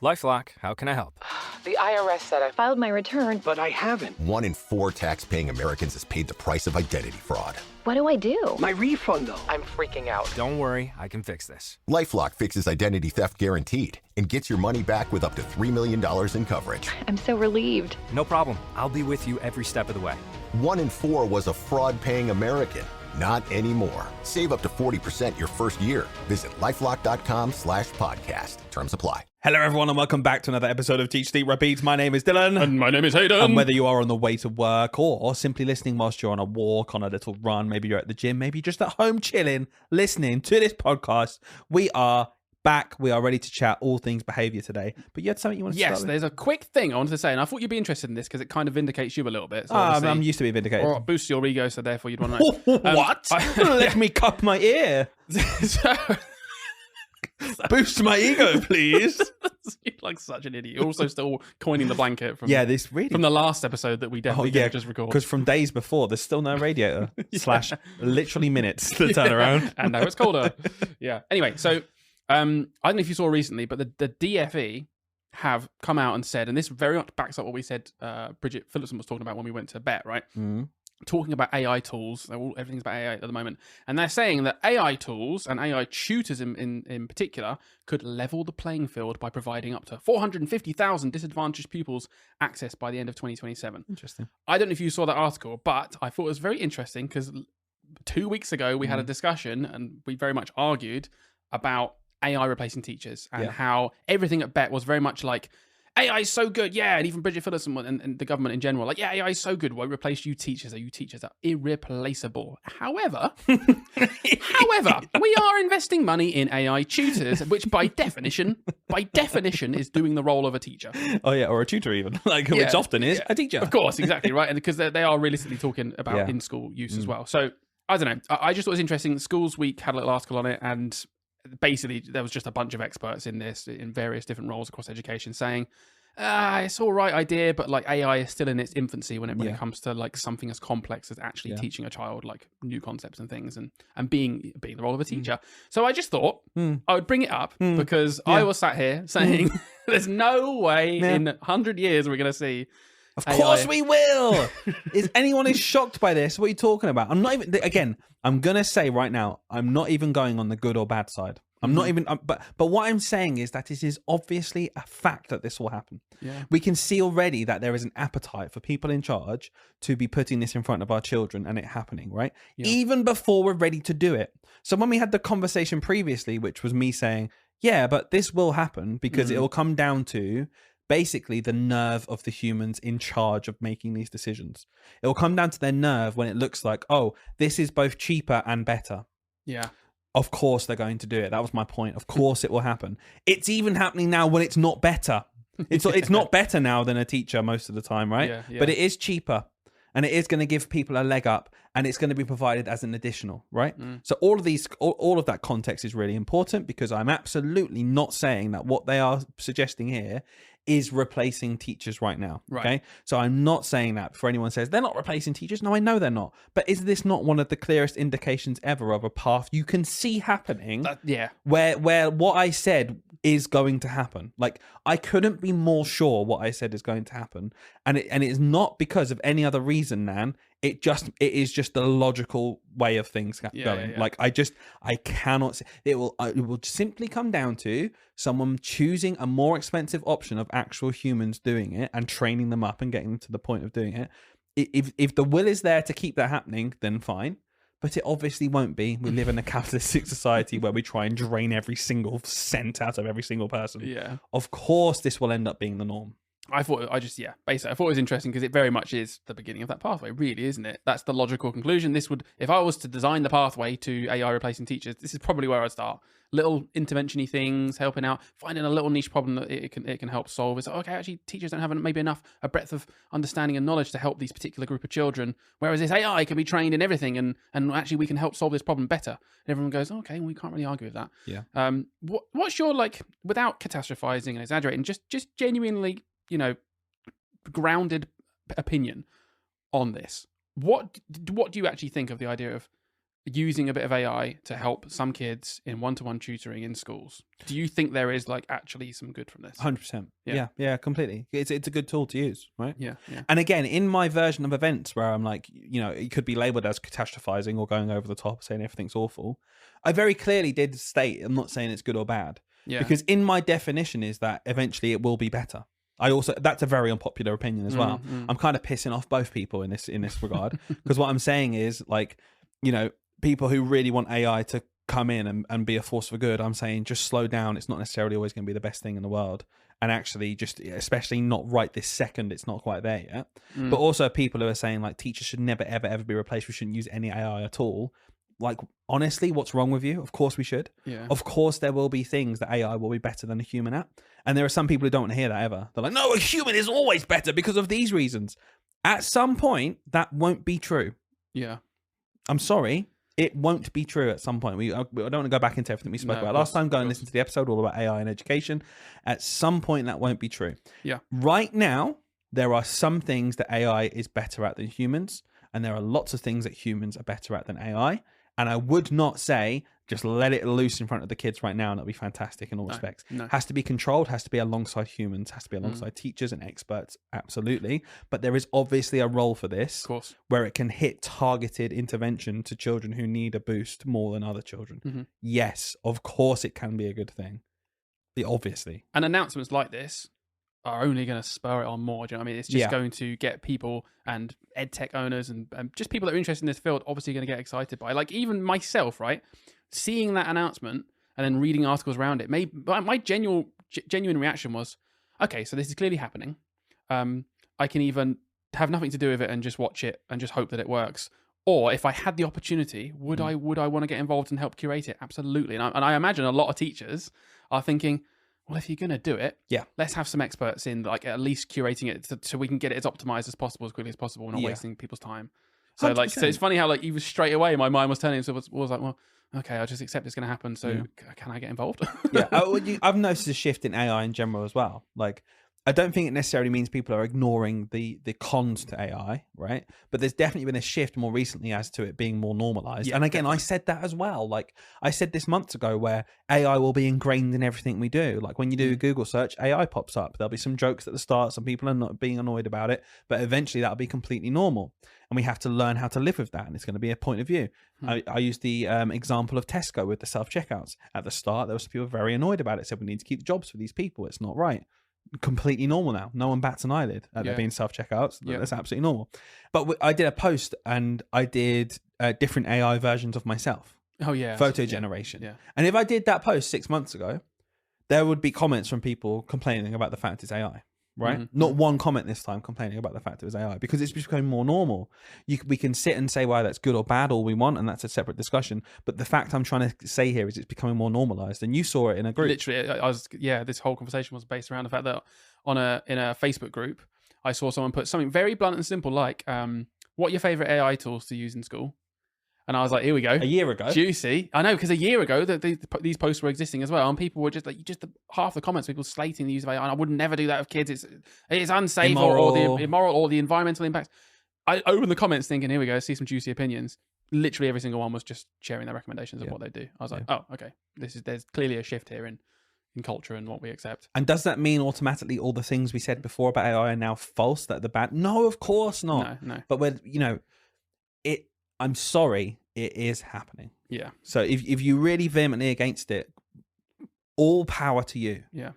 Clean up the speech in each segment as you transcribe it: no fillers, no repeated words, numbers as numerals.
LifeLock, how can I help? The IRS said I filed my return, but I haven't. 1 in 4 tax-paying Americans has paid the price of identity fraud. what do I do? My refund, though. I'm freaking out. Don't worry, I can fix this. LifeLock fixes identity theft guaranteed and gets your money back with up to $3 million in coverage. I'm so relieved. No problem. I'll be with you every step of the way. 1 in 4 was a fraud-paying American. Not anymore. Save up to 40% your first year. Visit LifeLock.com/podcast. Terms apply. Hello, everyone, and welcome back to another episode of Teach Sleep Repeats. My name is Dylan. And my name is Hayden. And whether you are on the way to work or simply listening whilst you're on a walk, on a little run, maybe you're at the gym, maybe just at home chilling, listening to this podcast, we are back. We are ready to chat all things behaviour today. But you had something you want to start with? Yes, there's a quick thing I wanted to say, and I thought you'd be interested in this because it kind of vindicates you a little bit. So I'm used to being vindicated. Or boosts your ego, so therefore you'd want to know. What? Let me cup my ear. Boost my ego, please. You're like such an idiot. You're also still coining the blanket from this really from the last episode that we definitely didn't just record. Because from days before, there's still no radiator / literally minutes to turn around. And now it's colder. Yeah. Anyway, so I don't know if you saw recently, but the DFE have come out and said, and this very much backs up what we said Bridget Phillipson was talking about when we went to Bet, right? Mm. Talking about AI tools. Everything's about AI at the moment. And they're saying that AI tools and AI tutors in particular could level the playing field by providing up to 450,000 disadvantaged pupils access by the end of 2027. Interesting. I don't know if you saw that article, but I thought it was very interesting because 2 weeks ago we had a discussion and we very much argued about AI replacing teachers and how everything at Bet was very much like, AI is so good, yeah, and even Bridget Phillipson and the government in general, like, yeah, AI is so good, won't replace you teachers, you teachers are irreplaceable. However, we are investing money in AI tutors, which by definition is doing the role of a teacher. Oh yeah, or a tutor even, which often is a teacher. Of course, exactly, right, and because they are realistically talking about in-school use as well. So, I don't know, I just thought it was interesting. Schools Week had a little article on it, and basically there was just a bunch of experts in this in various different roles across education saying it's all right idea, but like AI is still in its infancy when it comes to like something as complex as actually teaching a child like new concepts and things and being the role of a teacher. So I just thought I would bring it up because I was sat here saying there's no way in 100 years we're going to see Of course we will. Is anyone shocked by this? What are you talking about? I'm not even. Again, I'm gonna say right now, I'm not even going on the good or bad side. I'm not even. But what I'm saying is that it is obviously a fact that this will happen. Yeah. We can see already that there is an appetite for people in charge to be putting this in front of our children and it happening, right? Yeah. Even before we're ready to do it. So when we had the conversation previously, which was me saying, yeah, but this will happen because it will come down to basically the nerve of the humans in charge of making these decisions. It will come down to their nerve when it looks like, oh, this is both cheaper and better. Yeah. Of course they're going to do it. That was my point. Of course it will happen. It's even happening now when it's not better. It's not better now than a teacher most of the time, right? Yeah, yeah. But it is cheaper. And it is going to give people a leg up, and it's going to be provided as an additional, right? So all of that context is really important because I'm absolutely not saying that what they are suggesting here is replacing teachers right now. Right. Okay. So I'm not saying that for anyone says they're not replacing teachers. No, I know they're not. But is this not one of the clearest indications ever of a path you can see happening? Where what I said is going to happen. Like I couldn't be more sure what I said is going to happen. And it is not because of any other reason, Nan. It is just the logical way of things going. Yeah. Like I cannot see it will simply come down to someone choosing a more expensive option of actual humans doing it and training them up and getting them to the point of doing it. If the will is there to keep that happening, then fine. But it obviously won't be. We live in a capitalistic society where we try and drain every single cent out of every single person. Yeah. Of course this will end up being the norm. I thought it was interesting because it very much is the beginning of that pathway, really, isn't it? That's the logical conclusion. This would, if I was to design the pathway to AI replacing teachers, this is probably where I'd start. Little intervention-y things, helping out, finding a little niche problem that it can help solve. It's like, okay, actually, teachers don't have maybe a breadth of understanding and knowledge to help these particular group of children, whereas this AI can be trained in everything, and actually we can help solve this problem better. And everyone goes, okay, well, we can't really argue with that. Yeah. What's your, like, without catastrophizing and exaggerating, just genuinely, grounded opinion on this? What do you actually think of the idea of using a bit of AI to help some kids in one-to-one tutoring in schools. Do you think there is like actually some good from this? 100%. Yeah. Yeah, completely. It's a good tool to use, right? Yeah. And again, in my version of events where I'm like, it could be labeled as catastrophizing or going over the top, saying everything's awful, I very clearly did state, I'm not saying it's good or bad. Yeah. Because in my definition is that eventually it will be better. That's a very unpopular opinion as well. I'm kind of pissing off both people in this regard, because what I'm saying is, like, people who really want AI to come in and be a force for good, I'm saying just slow down. It's not necessarily always going to be the best thing in the world. And actually, just especially not right this second, it's not quite there yet. But also people who are saying like teachers should never, ever, ever be replaced. We shouldn't use any AI at all. Like, honestly, what's wrong with you? Of course we should. Yeah. Of course there will be things that AI will be better than a human at. And there are some people who don't want to hear that ever. They're like, no, a human is always better because of these reasons. At some point, that won't be true. Yeah. I'm sorry. It won't be true at some point. I don't want to go back into everything we spoke about last time. Go and listen to the episode all about AI and education. At some point, that won't be true. Yeah. Right now, there are some things that AI is better at than humans, and there are lots of things that humans are better at than AI. And I would not say just let it loose in front of the kids right now and it'll be fantastic in all respects. No. Has to be controlled, has to be alongside humans, has to be alongside teachers and experts, absolutely. But there is obviously a role for this, Of course, where it can hit targeted intervention to children who need a boost more than other children. Yes, of course it can be a good thing. Obviously. And announcements like this are only going to spur it on more. Do you know what I mean? It's just going to get people and ed tech owners and just people that are interested in this field obviously going to get excited by it. Like even myself, right? Seeing that announcement and then reading articles around it, my genuine reaction was, okay, so this is clearly happening. I can even have nothing to do with it and just watch it and just hope that it works. Or if I had the opportunity, would I want to get involved and help curate it? Absolutely. And I imagine a lot of teachers are thinking, well, if you're going to do it, let's have some experts in, like at least curating it so we can get it as optimized as possible, as quickly as possible, not wasting people's time. So 100%. So it's funny how like even straight away my mind was turning. So it was like, well, okay, I'll just accept it's going to happen. So can I get involved? I've noticed a shift in AI in general as well. Like, I don't think it necessarily means people are ignoring the cons to AI, right? But there's definitely been a shift more recently as to it being more normalized. And again, definitely. I said that as well. Like I said this months ago, where AI will be ingrained in everything we do. Like when you do a Google search, AI pops up. There'll be some jokes at the start. Some people are not being annoyed about it, but eventually that'll be completely normal. And we have to learn how to live with that. And it's going to be a point of view. I used the example of Tesco with the self-checkouts. At the start, there was people very annoyed about it. Said we need to keep the jobs for these people. It's not right. Completely normal now. No one bats an eyelid at there being self-checkouts. That's absolutely normal. But I did a post and I did different AI versions of myself. Oh yeah, photo generation. Yeah. And if I did that post 6 months ago, there would be comments from people complaining about the fact it's AI. Right? Not one comment this time complaining about the fact it was AI, because it's becoming more normal. We can sit and say why that's good or bad all we want, and that's a separate discussion. But the fact I'm trying to say here is it's becoming more normalized, and you saw it in a group. Literally, this whole conversation was based around the fact that in a Facebook group, I saw someone put something very blunt and simple like, what are your favorite AI tools to use in school? And I was like, here we go. A year ago. Juicy. I know, because a year ago, these posts were existing as well. And people were just like, half the comments, people slating the use of AI. And I would never do that with kids. It's unsafe immoral. or the immoral or the environmental impacts. I opened the comments thinking, here we go, see some juicy opinions. Literally every single one was just sharing their recommendations of what they do. I was like, oh, okay. There's clearly a shift here in culture and what we accept. And does that mean automatically all the things we said before about AI are now false, that they're bad? No, of course not. No. But I'm sorry, it is happening. Yeah. So if you're really vehemently against it, all power to you. Yeah.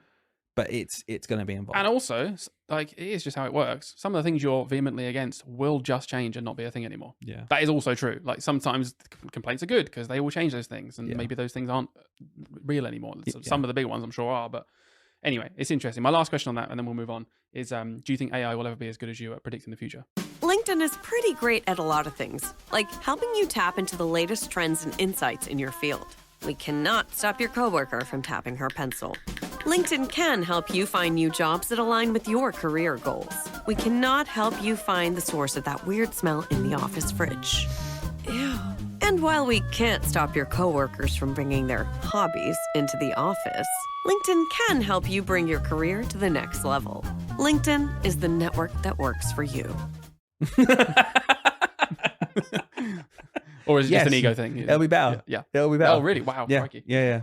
But it's going to be involved. And also, like, it is just how it works. Some of the things you're vehemently against will just change and not be a thing anymore. Yeah. That is also true. Like, sometimes complaints are good because they will change those things, and maybe those things aren't real anymore. Some of the big ones, I'm sure, are. But anyway, it's interesting. My last question on that, and then we'll move on, is do you think AI will ever be as good as you at predicting the future? LinkedIn is pretty great at a lot of things, like helping you tap into the latest trends and insights in your field. We cannot stop your coworker from tapping her pencil. LinkedIn can help you find new jobs that align with your career goals. We cannot help you find the source of that weird smell in the office fridge. Ew. And while we can't stop your coworkers from bringing their hobbies into the office, LinkedIn can help you bring your career to the next level. LinkedIn is the network that works for you. Or is it just an ego thing? It'll be better. Yeah. It'll be better. Oh, really? Wow. Yeah. Crikey. Yeah.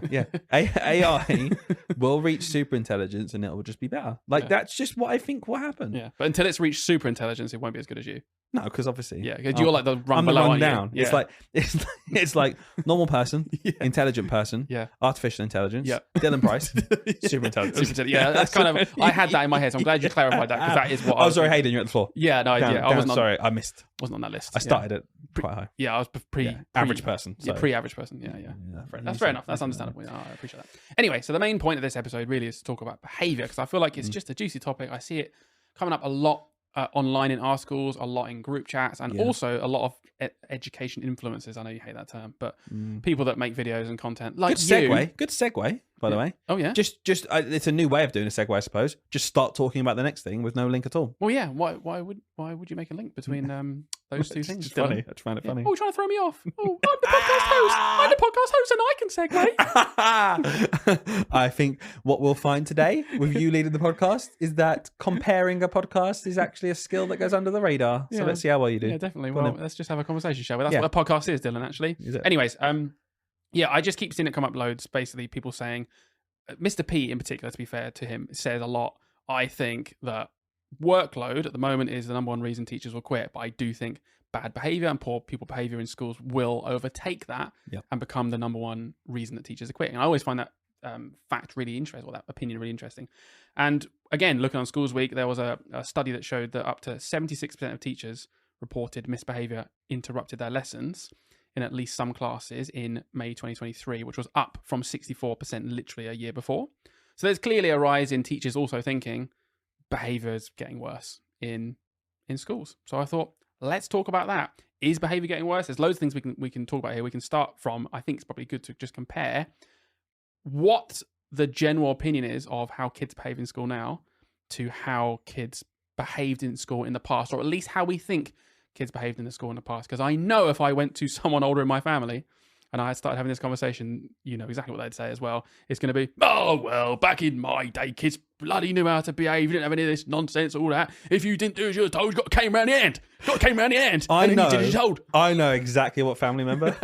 AI will reach super intelligence and it will just be better. Like, that's just what I think will happen. Yeah. But until it's reached super intelligence, it won't be as good as you. No, because obviously, Yeah, because you're like the run I'm below, the run aren't you? down. Yeah. It's like normal person, intelligent person, Yeah. artificial intelligence, Yeah. Dylan Price, super intelligence. Yeah, that's kind of. I had that in my head, so I'm glad you clarified that because that is what. Oh, sorry, Hayden, you're at the floor. Yeah, no, I wasn't. Sorry, I missed. Wasn't on that list. I started it quite high. Yeah, I was Average person. Yeah, So. pre-average person. Yeah. That's fair enough. That's understandable. Yeah, I appreciate that. Anyway, so the main point of this episode really is to talk about behaviour because I feel like it's just a juicy topic. I see it coming up a lot online in our schools, a lot in group chats, and also a lot of education influencers. I know you hate that term, but people that make videos and content like Good segue. Good segue, by the way. Oh yeah. Just it's a new way of doing a segue, I suppose. Just start talking about the next thing with no link at all. Well, yeah. Why would you make a link between those two things? It's funny. I find it funny. Oh, you're trying to throw me off. Oh, I'm the podcast host. I'm the podcast host, and I can segue. I think what we'll find today with you leading the podcast is that comparing a podcast is actually a skill that goes under the radar. So let's see how well you do. Yeah, definitely. Go on Well, then. let's just have a conversation, shall we? That's what a podcast is, Dylan, actually. Is it? Anyways, yeah, I just keep seeing it come up loads. Basically, people saying, Mr. P in particular, to be fair to him, says a lot. I think that workload at the moment is the number one reason teachers will quit, but I do think bad behaviour and poor pupil behaviour in schools will overtake that and become the number one reason that teachers are quitting. And I always find that fact really interesting, or that opinion really interesting. And again, looking on Schools Week, there was a study that showed that up to 76% of teachers reported misbehaviour interrupted their lessons in at least some classes in May 2023, which was up from 64% literally a year before. So there's clearly a rise in teachers also thinking behaviour is getting worse in schools. So I thought, let's talk about that. Is behaviour getting worse? There's loads of things we can talk about here. We can start from, I think it's probably good to just compare what the general opinion is of how kids behave in school now to how kids behaved in school in the past, or at least how we think kids behaved in the school in the past. Because I know if I went to someone older in my family and I started having this conversation, you know exactly what they'd say as well. It's going to be, oh, well, back in my day, kids bloody knew how to behave. You didn't have any of this nonsense, all that. If you didn't do as you were told, you got came round the end. I and know. You did as you're told. I know exactly what family member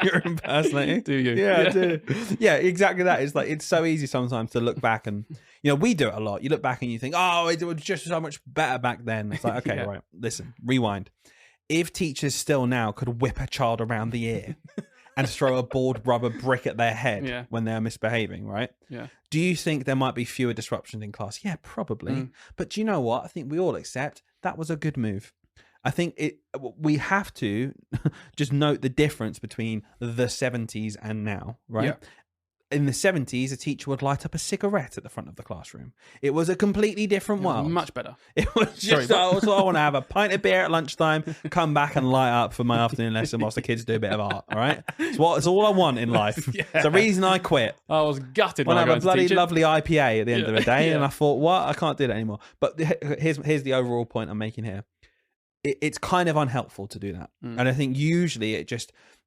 you're impersonating. Do you? Yeah, I do. Yeah, exactly that. It's like, it's so easy sometimes to look back and, you know, we do it a lot. You look back and you think, oh, it was just so much better back then. It's like, okay, right, listen, rewind. If teachers still now could whip a child around the ear and throw a bored rubber brick at their head when they're misbehaving, right? Yeah. Do you think there might be fewer disruptions in class? Yeah, probably. But do you know what? I think we all accept that was a good move. I think we have to just note the difference between the 70s and now, right? Yeah. In the 70s, a teacher would light up a cigarette at the front of the classroom. It was a completely different world. Much better. It was just, I want to have a pint of beer at lunchtime, come back and light up for my afternoon lesson whilst the kids do a bit of art, all right? It's all I want in life. It's the reason I quit. I was gutted when I have a bloody lovely IPA at the end of the day, Yeah. and I thought, what? I can't do that anymore. But here's the overall point I'm making here. It's kind of unhelpful to do that. And I think usually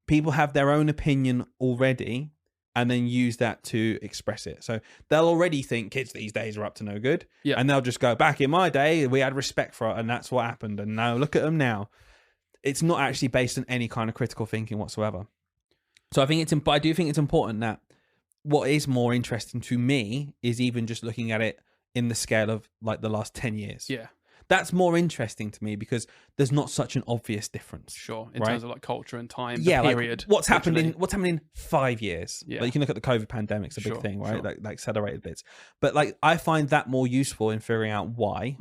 people have their own opinion already and then use that to express it. So they'll already think kids these days are up to no good. Yeah. And they'll just go, back in my day, we had respect for it, and that's what happened. And now look at them now. It's not actually based on any kind of critical thinking whatsoever. So I do think it's important that what is more interesting to me is even just looking at it in the scale of like the last 10 years. Yeah. That's more interesting to me because there's not such an obvious difference. Sure. In right? terms of like culture and time, yeah, period. Like what's happened in 5 years. Yeah. Like you can look at the COVID pandemic, it's a big Sure, thing, right? sure. Like accelerated bits. But like I find that more useful in figuring out why.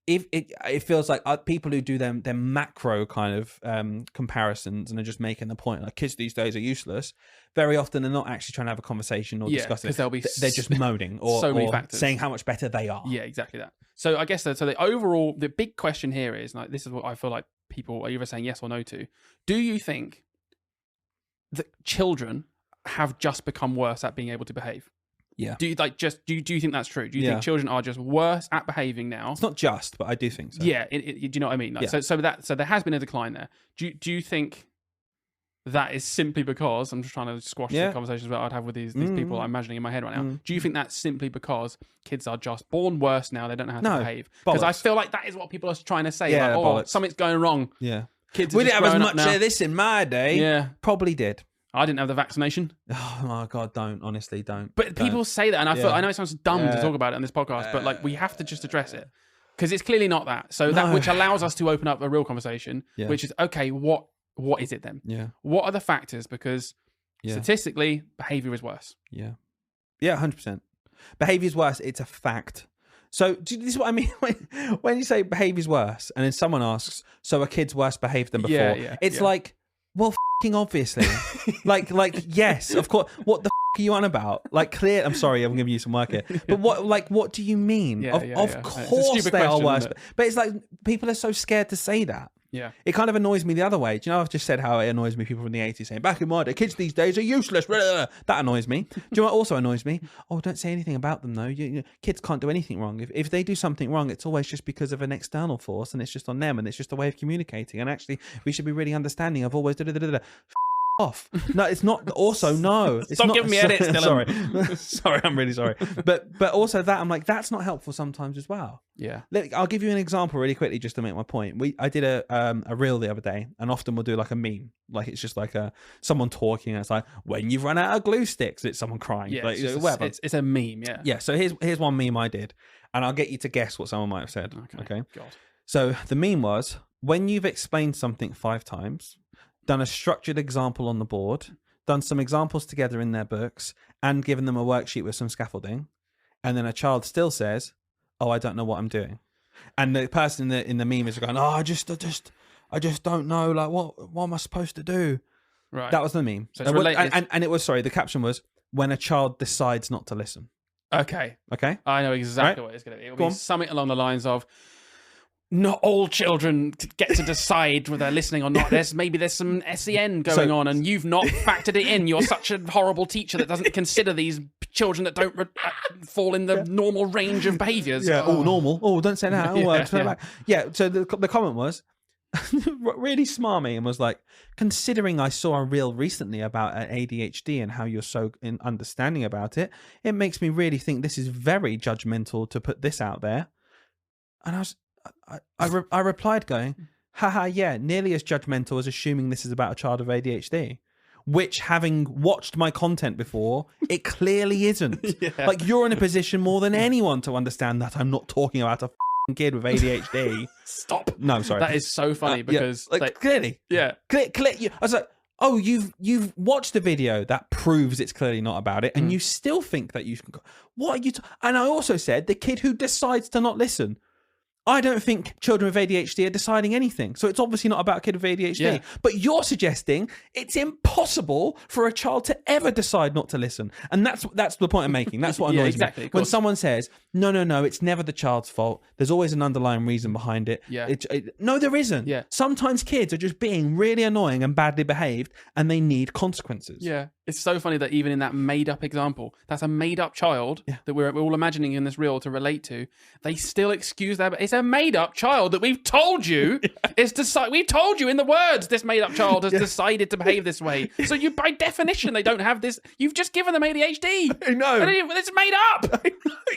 If it feels like people who do their macro kind of comparisons and are just making the point like kids these days are useless, very often they're not actually trying to have a conversation or discuss it. They're just moaning or, so many or factors. saying how much better they are. Yeah, exactly that. So I guess so the big question here is like, this is what I feel like people are either saying yes or no to. Do you think that children have just become worse at being able to behave? Yeah. Do you think that's true? Do you think children are just worse at behaving now? It's not just, but I do think so. Yeah. Do you know what I mean? Like, so there has been a decline there. Do you think that is simply because I'm just trying to squash the conversations that I'd have with these people I'm imagining in my head right now? Do you think that's simply because kids are just born worse now? They don't know how to behave? Because I feel like that is what people are trying to say. Yeah, like, something's going wrong. Yeah. kids are We just didn't have as growing up much now. of this in my day. Yeah. Probably did. I didn't have the vaccination. Oh my God, don't. Honestly, don't. But Don't. people say that, and I know it sounds dumb to Yeah. talk about it on this podcast, but like we have to just address it because it's clearly not that. So that No. which allows us to open up a real conversation, Yeah. which is okay. What is it then? Yeah. What are the factors? Because Yeah. statistically, behavior is worse. Yeah. Yeah, 100%. Behavior's worse. It's a fact. So this is what I mean when you say behavior's worse, and then someone asks, "So are kids worse behaved than before?" It's like, well, f***ing obviously, like yes, of course. What the f*** are you on about? Like, clear. I'm sorry, I'm giving you some work here, but what do you mean? Yeah, Of It's a course stupid they are question, worse, isn't it? but it's like people are so scared to say that. Yeah. It kind of annoys me the other way. Do you know, I've just said how it annoys me, people from the 80s saying, back in my day, kids these days are useless. Blah, blah, blah. That annoys me. Do you know what also annoys me? Oh, don't say anything about them, though. Kids can't do anything wrong. If they do something wrong, it's always just because of an external force, and it's just on them, and it's just a way of communicating. And actually, we should be really understanding of always da-da-da-da-da. Off. No, it's not. Also, no. It's Stop not, giving me edits, Dylan. Sorry. Sorry, I'm really sorry. But also that, I'm like, that's not helpful sometimes as well. Yeah. I'll give you an example really quickly just to make my point. I did a reel the other day, and often we'll do like a meme, like it's just like someone talking, and it's like when you've run out of glue sticks, it's someone crying. Yeah. Like, It's, it's a meme. Yeah. yeah. So here's one meme I did, and I'll get you to guess what someone might have said. Okay. God. So the meme was when you've explained something 5 times, done a structured example on the board, done some examples together in their books, and given them a worksheet with some scaffolding, and then a child still says, "Oh, I don't know what I'm doing," and the person in the meme is going, "Oh, I just don't know. Like, what am I supposed to do?" Right. That was the meme. So it's related. And it was, sorry, the caption was when a child decides not to listen. Okay. Okay. I know exactly Right? what it's going to be. It'll Go be on. something along the lines of, not all children get to decide whether they're listening or not. There's some SEN going on, and you've not factored it in. You're such a horrible teacher that doesn't consider these children that don't fall in the normal range of behaviours. Yeah. Oh, normal. Oh, don't say that. Oh, Yeah, turn it back. Yeah. So the comment was really smarmy and was like, considering I saw a reel recently about ADHD and how you're so understanding about it, it makes me really think this is very judgmental to put this out there. And I replied going, haha, yeah, nearly as judgmental as assuming this is about a child of ADHD. Which, having watched my content before, it clearly isn't. Yeah. Like, you're in a position more than anyone to understand that I'm not talking about a kid with ADHD. Stop. No, I'm sorry. That is so funny because yeah, like, clearly. yeah. Clear, I was like, oh, you've watched a video that proves it's clearly not about it, and you still think that you can go, what are you... And I also said, the kid who decides to not listen. I don't think children with ADHD are deciding anything. So it's obviously not about a kid with ADHD. Yeah. But you're suggesting it's impossible for a child to ever decide not to listen. And that's the point I'm making. That's what annoys exactly, me. of When course. someone says, no, it's never the child's fault. There's always an underlying reason behind it. Yeah. No, there isn't. Yeah. Sometimes kids are just being really annoying and badly behaved, and they need consequences. Yeah. It's so funny that even in that made-up example, that's a made-up child that we're all imagining in this reel to relate to, they still excuse that. It's a made-up child that we've told you we've told you in the words this made-up child has decided to behave this way. So you, by definition, they don't have this. You've just given them ADHD. I know. It's made up.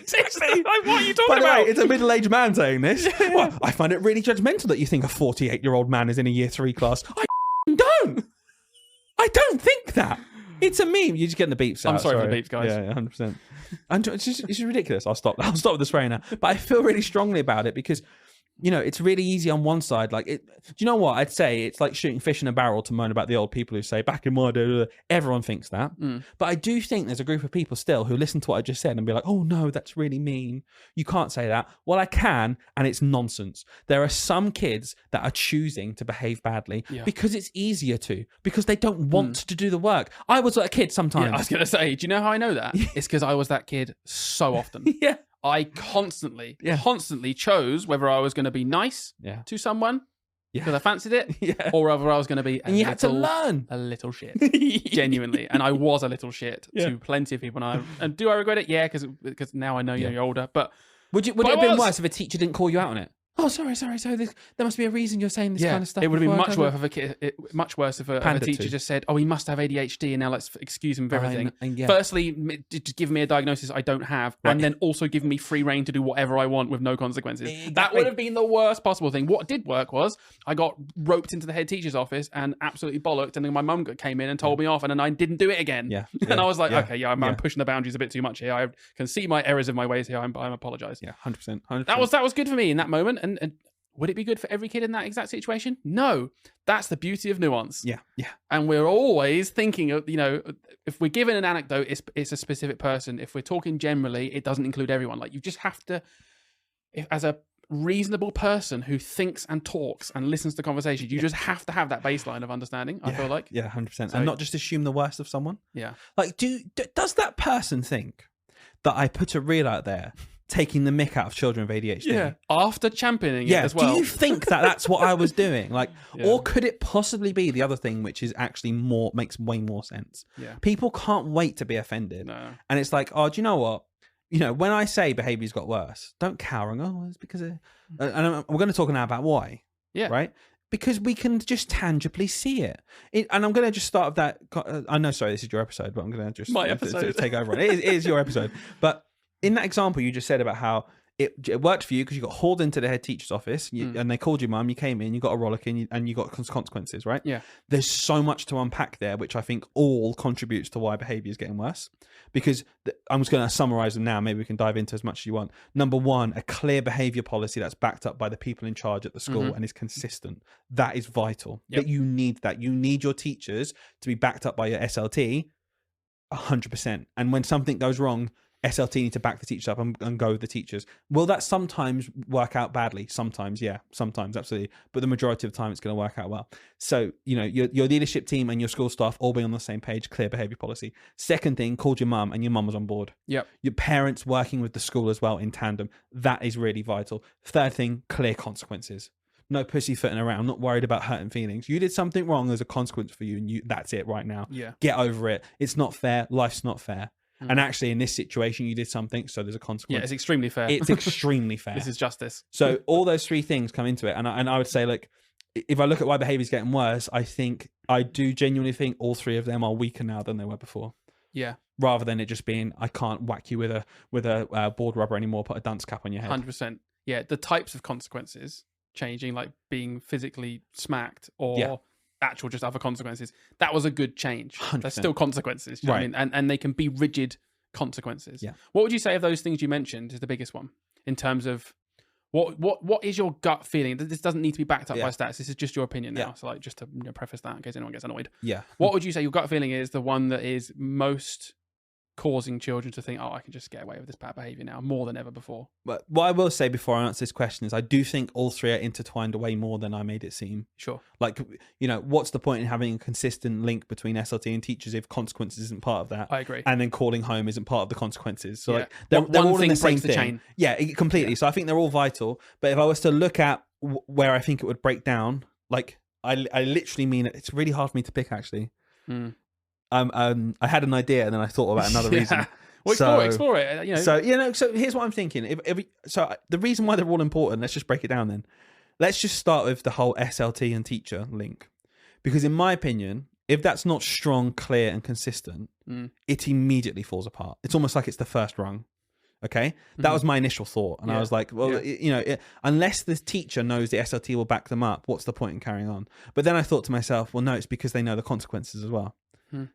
Seriously. Like, what are you talking By the about? way, it's a middle-aged man saying this. Well, I find it really judgmental that you think a 48-year-old man is in a year 3 class. I don't. I don't think that. It's a meme. You're just getting the beeps out. I'm sorry for the beeps, guys. Yeah, 100%. It's just ridiculous. I'll stop with the swearing now. But I feel really strongly about it because, you know, it's really easy on one side. Like, do you know what? I'd say it's like shooting fish in a barrel to moan about the old people who say, back in my day, everyone thinks that. But I do think there's a group of people still who listen to what I just said and be like, oh no, that's really mean. You can't say that. Well, I can, and it's nonsense. There are some kids that are choosing to behave badly because it's easier to, because they don't want to do the work. I was a kid sometimes. Yeah, I was going to say, do you know how I know that? It's because I was that kid so often. Yeah. I constantly chose whether I was going to be nice to someone because I fancied it, or whether I was going to be you had to learn. a little shit, genuinely. And I was a little shit to plenty of people. And do I regret it? Yeah, because now I know you're older. But Would it have been worse if a teacher didn't call you out on it? oh, sorry. So there must be a reason you're saying this kind of stuff. It would have been before I much worse if a Pandered teacher to. just said, "Oh, he must have ADHD," and now let's excuse him of everything. and yeah. Firstly, just give me a diagnosis I don't have, and then also give me free reign to do whatever I want with no consequences. Exactly. That would have been the worst possible thing. What did work was I got roped into the head teacher's office and absolutely bollocked, and then my mum came in and told me off, and then I didn't do it again. Yeah. And I was like, okay, I'm Yeah. pushing the boundaries a bit too much here. I can see my errors of my ways here. I'm apologise. Yeah, 100%. That was good for me in that moment, and would it be good for every kid in that exact situation? No. That's the beauty of nuance. Yeah. And we're always thinking of, if we're given an anecdote, it's a specific person. If we're talking generally, it doesn't include everyone. Like, you just have to, as a reasonable person who thinks and talks and listens to conversation, you just have to have that baseline of understanding, I feel like. Yeah, 100%. So- and not just assume the worst of someone. Yeah. Like, does that person think that I put a reel out there taking the mick out of children with ADHD? Yeah. After championing it as well. Do you think that that's what I was doing? Like, Yeah. or could it possibly be the other thing, which is actually makes way more sense? Yeah. People can't wait to be offended. No. And it's like, oh, do you know what? When I say behaviour's got worse, don't cower and go, oh, it's because of... And we're going to talk now about why. Yeah. Right? Because we can just tangibly see it. And I'm going to just start with that. I know, sorry, this is your episode, but I'm going to just My episode. take over on it. It is your episode. But in that example you just said about how it worked for you because you got hauled into the head teacher's office and they called you mum, you came in, you got a rollicking and you got consequences, right? Yeah. There's so much to unpack there, which I think all contributes to why behaviour is getting worse. Because I'm just going to summarise them now. Maybe we can dive into as much as you want. Number one, a clear behaviour policy that's backed up by the people in charge at the school and is consistent. That is vital. Yep. That you need that. You need your teachers to be backed up by your SLT 100%. And when something goes wrong, SLT need to back the teachers up and go with the teachers. Will that sometimes work out badly? Sometimes, yeah. Sometimes, absolutely. But the majority of the time, it's going to work out well. So, your leadership team and your school staff all being on the same page, clear behaviour policy. Second thing, called your mum and your mum was on board. Yep. Your parents working with the school as well in tandem. That is really vital. Third thing, clear consequences. No pussyfooting around, not worried about hurting feelings. You did something wrong, there's a consequence for you, and that's it right now. Yeah. Get over it. It's not fair. Life's not fair. And actually, in this situation, you did something, so there's a consequence. Yeah, it's extremely fair. It's extremely fair. This is justice. So all those three things come into it, and I would say, like, if I look at why behaviour is getting worse, I do genuinely think all three of them are weaker now than they were before. Yeah. Rather than it just being, I can't whack you with a board rubber anymore, put a dunce cap on your head. 100%. Yeah, the types of consequences changing, like being physically smacked or actual just other consequences. That was a good change. 100%. There's still consequences, do you know what I mean? And they can be rigid consequences. Yeah. What would you say of those things you mentioned is the biggest one in terms of what is your gut feeling? This doesn't need to be backed up by stats. This is just your opinion now. Yeah. So, like, just to preface that in case anyone gets annoyed. Yeah. What would you say your gut feeling is the one that is most causing children to think, oh, I can just get away with this bad behaviour now more than ever before? But what I will say before I answer this question is I do think all three are intertwined way more than I made it seem. Sure. Like, what's the point in having a consistent link between SLT and teachers if consequences isn't part of that? I agree. And then calling home isn't part of the consequences. So, Yeah. like, they're One all in thing the same breaks the thing. chain. Yeah, completely. So I think they're all vital. But if I was to look at where I think it would break down, like, I literally mean it. It's really hard for me to pick, actually. I had an idea and then I thought about another reason. Well, explore it. So here's what I'm thinking. The reason why they're all important, let's just break it down then. Let's just start with the whole SLT and teacher link. Because in my opinion, if that's not strong, clear and consistent, it immediately falls apart. It's almost like it's the first rung. Okay? That was my initial thought. And I was like, well, unless the teacher knows the SLT will back them up, what's the point in carrying on? But then I thought to myself, well, no, it's because they know the consequences as well.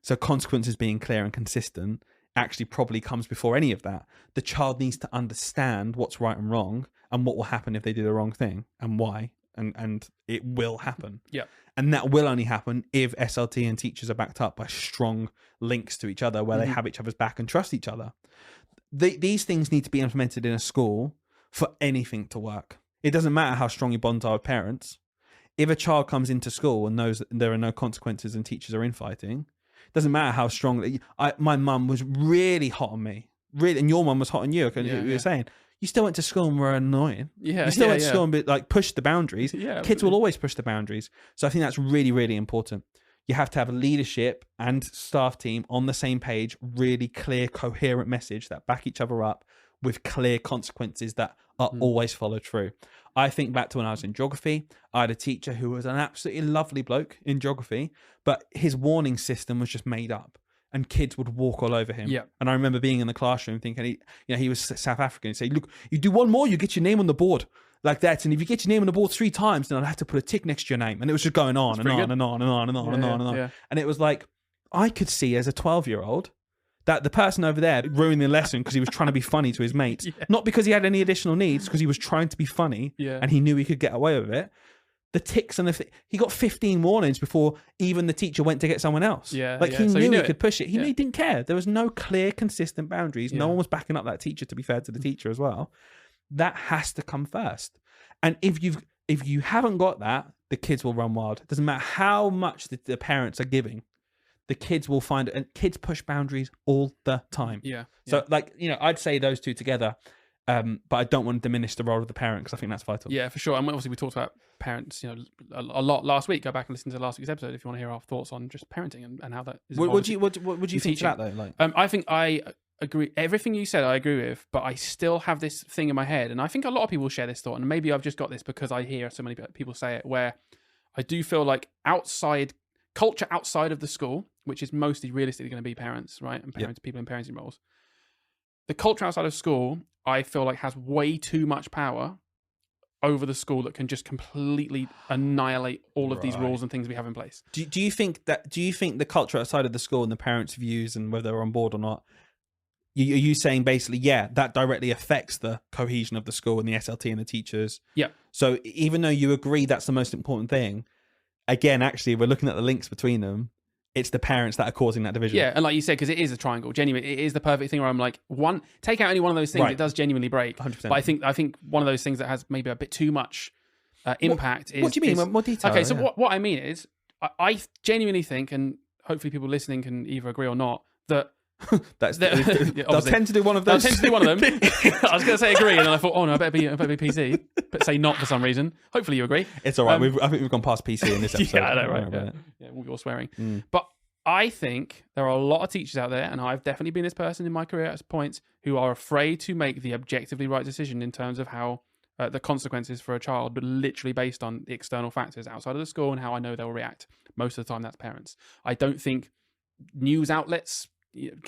So consequences being clear and consistent actually probably comes before any of that. The child needs to understand what's right and wrong and what will happen if they do the wrong thing and why, and it will happen. Yeah. And that will only happen if SLT and teachers are backed up by strong links to each other where they have each other's back and trust each other. These things need to be implemented in a school for anything to work. It doesn't matter how strong your bonds are with parents. If a child comes into school and knows that there are no consequences and teachers are infighting, doesn't matter how strong. My mum was really hot on me, really, and your mum was hot on you. Because you were saying you still went to school and were annoying. Yeah, you still went to school and pushed the boundaries. Yeah, kids will always push the boundaries. So I think that's really, really important. You have to have a leadership and staff team on the same page, really clear, coherent message that back each other up with clear consequences that are always followed through. I think back to when I was in geography. I had a teacher who was an absolutely lovely bloke in geography, but his warning system was just made up, and kids would walk all over him. Yeah. And I remember being in the classroom thinking, he was South African. He'd say, "Look, you do one more, you get your name on the board like that, and if you get your name on the board 3 times, then I'll have to put a tick next to your name." And it was just going on and on, and on and on and on and on and on. And it was like, I could see as a 12-year-old that the person over there ruined the lesson because he was trying to be funny to his mates. Not because he had any additional needs, because he was trying to be funny and he knew he could get away with it. The ticks and he got 15 warnings before even the teacher went to get someone else. He knew he could push it. He didn't care. There was no clear, consistent boundaries. No one was backing up that teacher, to be fair to the teacher as well. That has to come first. And if you haven't got that, the kids will run wild. It doesn't matter how much the parents are giving. The kids will find it, and kids push boundaries all the time. So, I'd say those two together, but I don't want to diminish the role of the parent because I think that's vital. Yeah, for sure. And obviously, we talked about parents, a lot last week. Go back and listen to last week's episode if you want to hear our thoughts on just parenting and how that is. What do you think of that though? Like, I think I agree. Everything you said, I agree with, but I still have this thing in my head, and I think a lot of people share this thought, and maybe I've just got this because I hear so many people say it, where I do feel like culture outside of the school, which is mostly realistically going to be parents, right? And people in parenting roles. The culture outside of school, I feel like, has way too much power over the school that can just completely annihilate all of these rules and things we have in place. Do you think the culture outside of the school and the parents' views and whether they're on board or not, are you saying basically, that directly affects the cohesion of the school and the SLT and the teachers? Yeah. So even though you agree that's the most important thing, again, actually, we're looking at the links between them. It's the parents that are causing that division. Yeah, and like you said, because it is a triangle. Genuinely, it is the perfect thing where I'm like, take out any one of those things, it does genuinely break. 100%. But I think one of those things that has maybe a bit too much impact is... What do you mean? More detail? Okay, so what I mean is, I genuinely think, and hopefully people listening can either agree or not, that... they'll tend to do one of those. They'll tend to do one of them. I was going to say agree, and then I thought, oh no, I better be PC, but say not for some reason. Hopefully you agree. It's all right. I think we've gone past PC in this episode. Yeah, I know, right? Yeah, all your swearing. But I think there are a lot of teachers out there, and I've definitely been this person in my career at points, who are afraid to make the objectively right decision in terms of how the consequences for a child, but literally based on the external factors outside of the school and how I know they'll react. Most of the time, that's parents. I don't think news outlets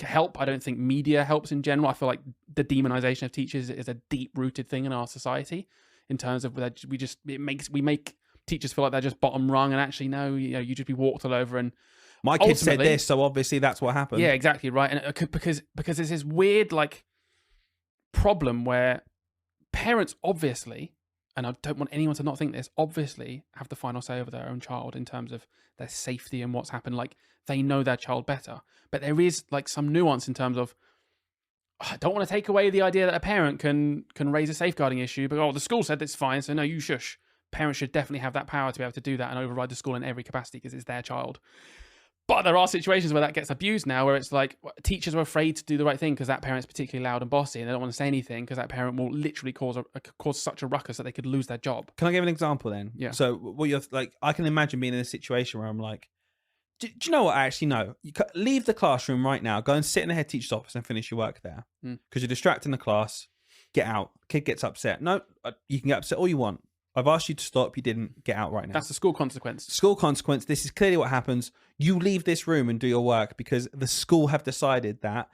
help. I don't think media helps in general. I feel like the demonization of teachers is a deep-rooted thing in our society in terms of that we make teachers feel like they're just bottom rung, and actually no, you just be walked all over. And my kid said this, so obviously that's what happened. Yeah, exactly right. And because there's this weird problem where parents obviously, and I don't want anyone to not think this, obviously have the final say over their own child in terms of their safety and what's happened. Like, they know their child better. But there is some nuance in terms of, I don't want to take away the idea that a parent can raise a safeguarding issue, but the school said it's fine, so no, you shush. Parents should definitely have that power to be able to do that and override the school in every capacity because it's their child. But there are situations where that gets abused now, where it's like teachers are afraid to do the right thing because that parent's particularly loud and bossy, and they don't want to say anything because that parent will literally cause such a ruckus that they could lose their job. Can I give an example then? Yeah. So what you're like, I can imagine being in a situation where I'm like, do you know what I actually know? You leave the classroom right now, go and sit in the head teacher's office and finish your work there because you're distracting the class. Get out. Kid gets upset. No, you can get upset all you want. I've asked you to stop. You didn't. Get out right now. That's the school consequence. School consequence. This is clearly what happens. You leave this room and do your work because the school have decided that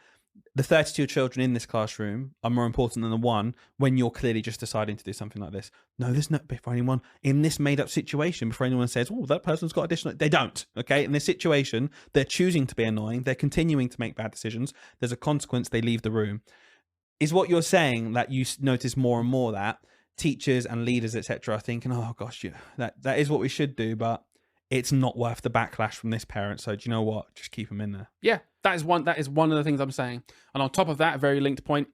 the 32 children in this classroom are more important than the one when you're clearly just deciding to do something like this. No, there's not before anyone in this made up situation, before anyone says, oh, that person's got additional. They don't. Okay. In this situation, they're choosing to be annoying. They're continuing to make bad decisions. There's a consequence. They leave the room. Is what you're saying that you notice more and more that teachers and leaders, etc., are thinking, oh gosh, that is what we should do, but it's not worth the backlash from this parent. So do you know what? Just keep them in there. Yeah, that is one of the things I'm saying. And on top of that, a very linked point,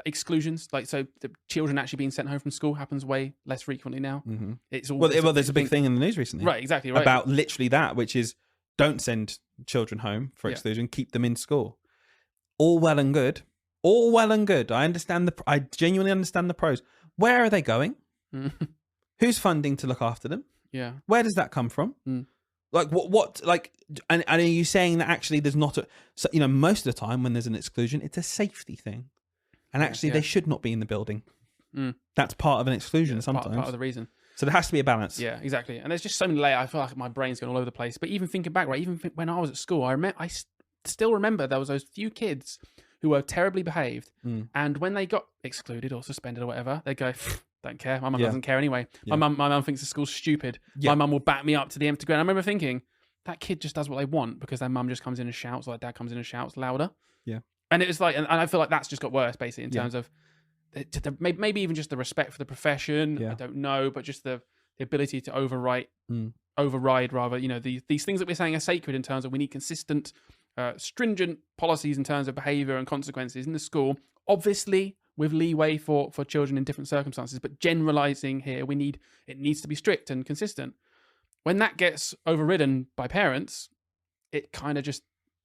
exclusions. So the children actually being sent home from school happens way less frequently now. Mm-hmm. It's all well, there's a big thing in the news recently, right? Exactly, right. About literally that, which is don't send children home for exclusion, keep them in school. All well and good. All well and good. I genuinely understand the pros. Where are they going? Who's funding to look after them? Yeah. Where does that come from? Like what and are you saying that actually there's not most of the time when there's an exclusion, it's a safety thing. And actually, they should not be in the building. That's part of an exclusion sometimes. Part of the reason. So there has to be a balance. Yeah, exactly. And there's just so many layers. I feel like my brain's going all over the place. But even thinking back, right, when I was at school, I still remember there was those few kids who were terribly behaved. And when they got excluded or suspended or whatever, they go, don't care. My mum doesn't care anyway. My mum thinks the school's stupid. My mum will back me up to the nth degree. And I remember thinking, that kid just does what they want because their mum just comes in and shouts, or their dad comes in and shouts louder. Yeah. And it was like, and I feel like that's just got worse, basically, in terms of maybe even just the respect for the profession. I don't know, but just the ability to override rather, these things that we're saying are sacred in terms of we need consistent, stringent policies in terms of behaviour and consequences in the school. Obviously, with leeway for children in different circumstances, but generalising here, it needs to be strict and consistent. When that gets overridden by parents, it kind of just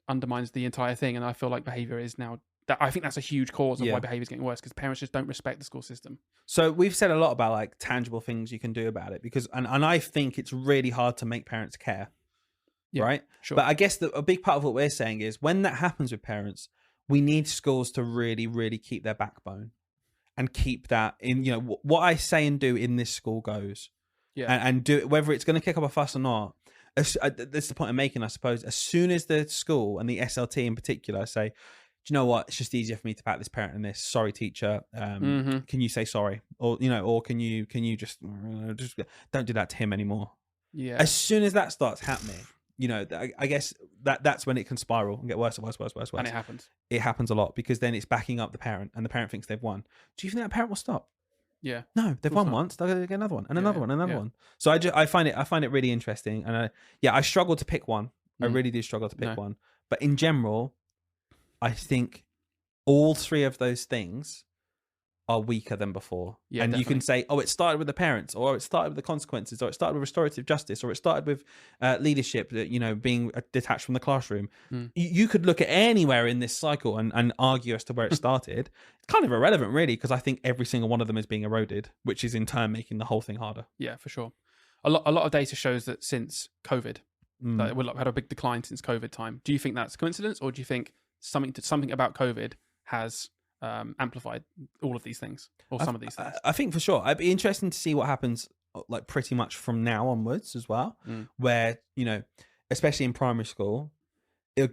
undermines the entire thing. And I feel like behaviour is now I think that's a huge cause of why behaviour is getting worse, because parents just don't respect the school system. So we've said a lot about like tangible things you can do about it, because and I think it's really hard to make parents care. Right? Sure. But I guess a big part of what we're saying is when that happens with parents, we need schools to really, really keep their backbone and keep that in, what I say and do in this school goes. Yeah. And do it, whether it's going to kick up a fuss or not. That's the point I'm making, I suppose. As soon as the school and the SLT in particular say, do you know what? It's just easier for me to back this parent in this. Sorry, teacher. Can you say sorry? Or, or can you just don't do that to him anymore? Yeah. As soon as that starts happening, I guess that's when it can spiral and get worse and worse. And it happens. It happens a lot because then it's backing up the parent and the parent thinks they've won. Do you think that parent will stop? Yeah. No, they've won once. They'll get another one and another one and another one. So I find it really interesting. And I struggle to pick one. I really do struggle to pick one. But in general, I think all three of those things are weaker than before. Yeah, and definitely. You can say, it started with the parents, or it started with the consequences, or it started with restorative justice, or it started with leadership, being detached from the classroom. You could look at anywhere in this cycle and argue as to where it started. It's kind of irrelevant, really, because I think every single one of them is being eroded, which is in turn making the whole thing harder. Yeah, for sure. A lot of data shows that since COVID, that we've had a big decline since COVID time. Do you think that's a coincidence, or do you think something about COVID has amplified all of these things, or some of these things? I think for sure. I'd be interested to see what happens, like pretty much from now onwards as well, where, especially in primary school,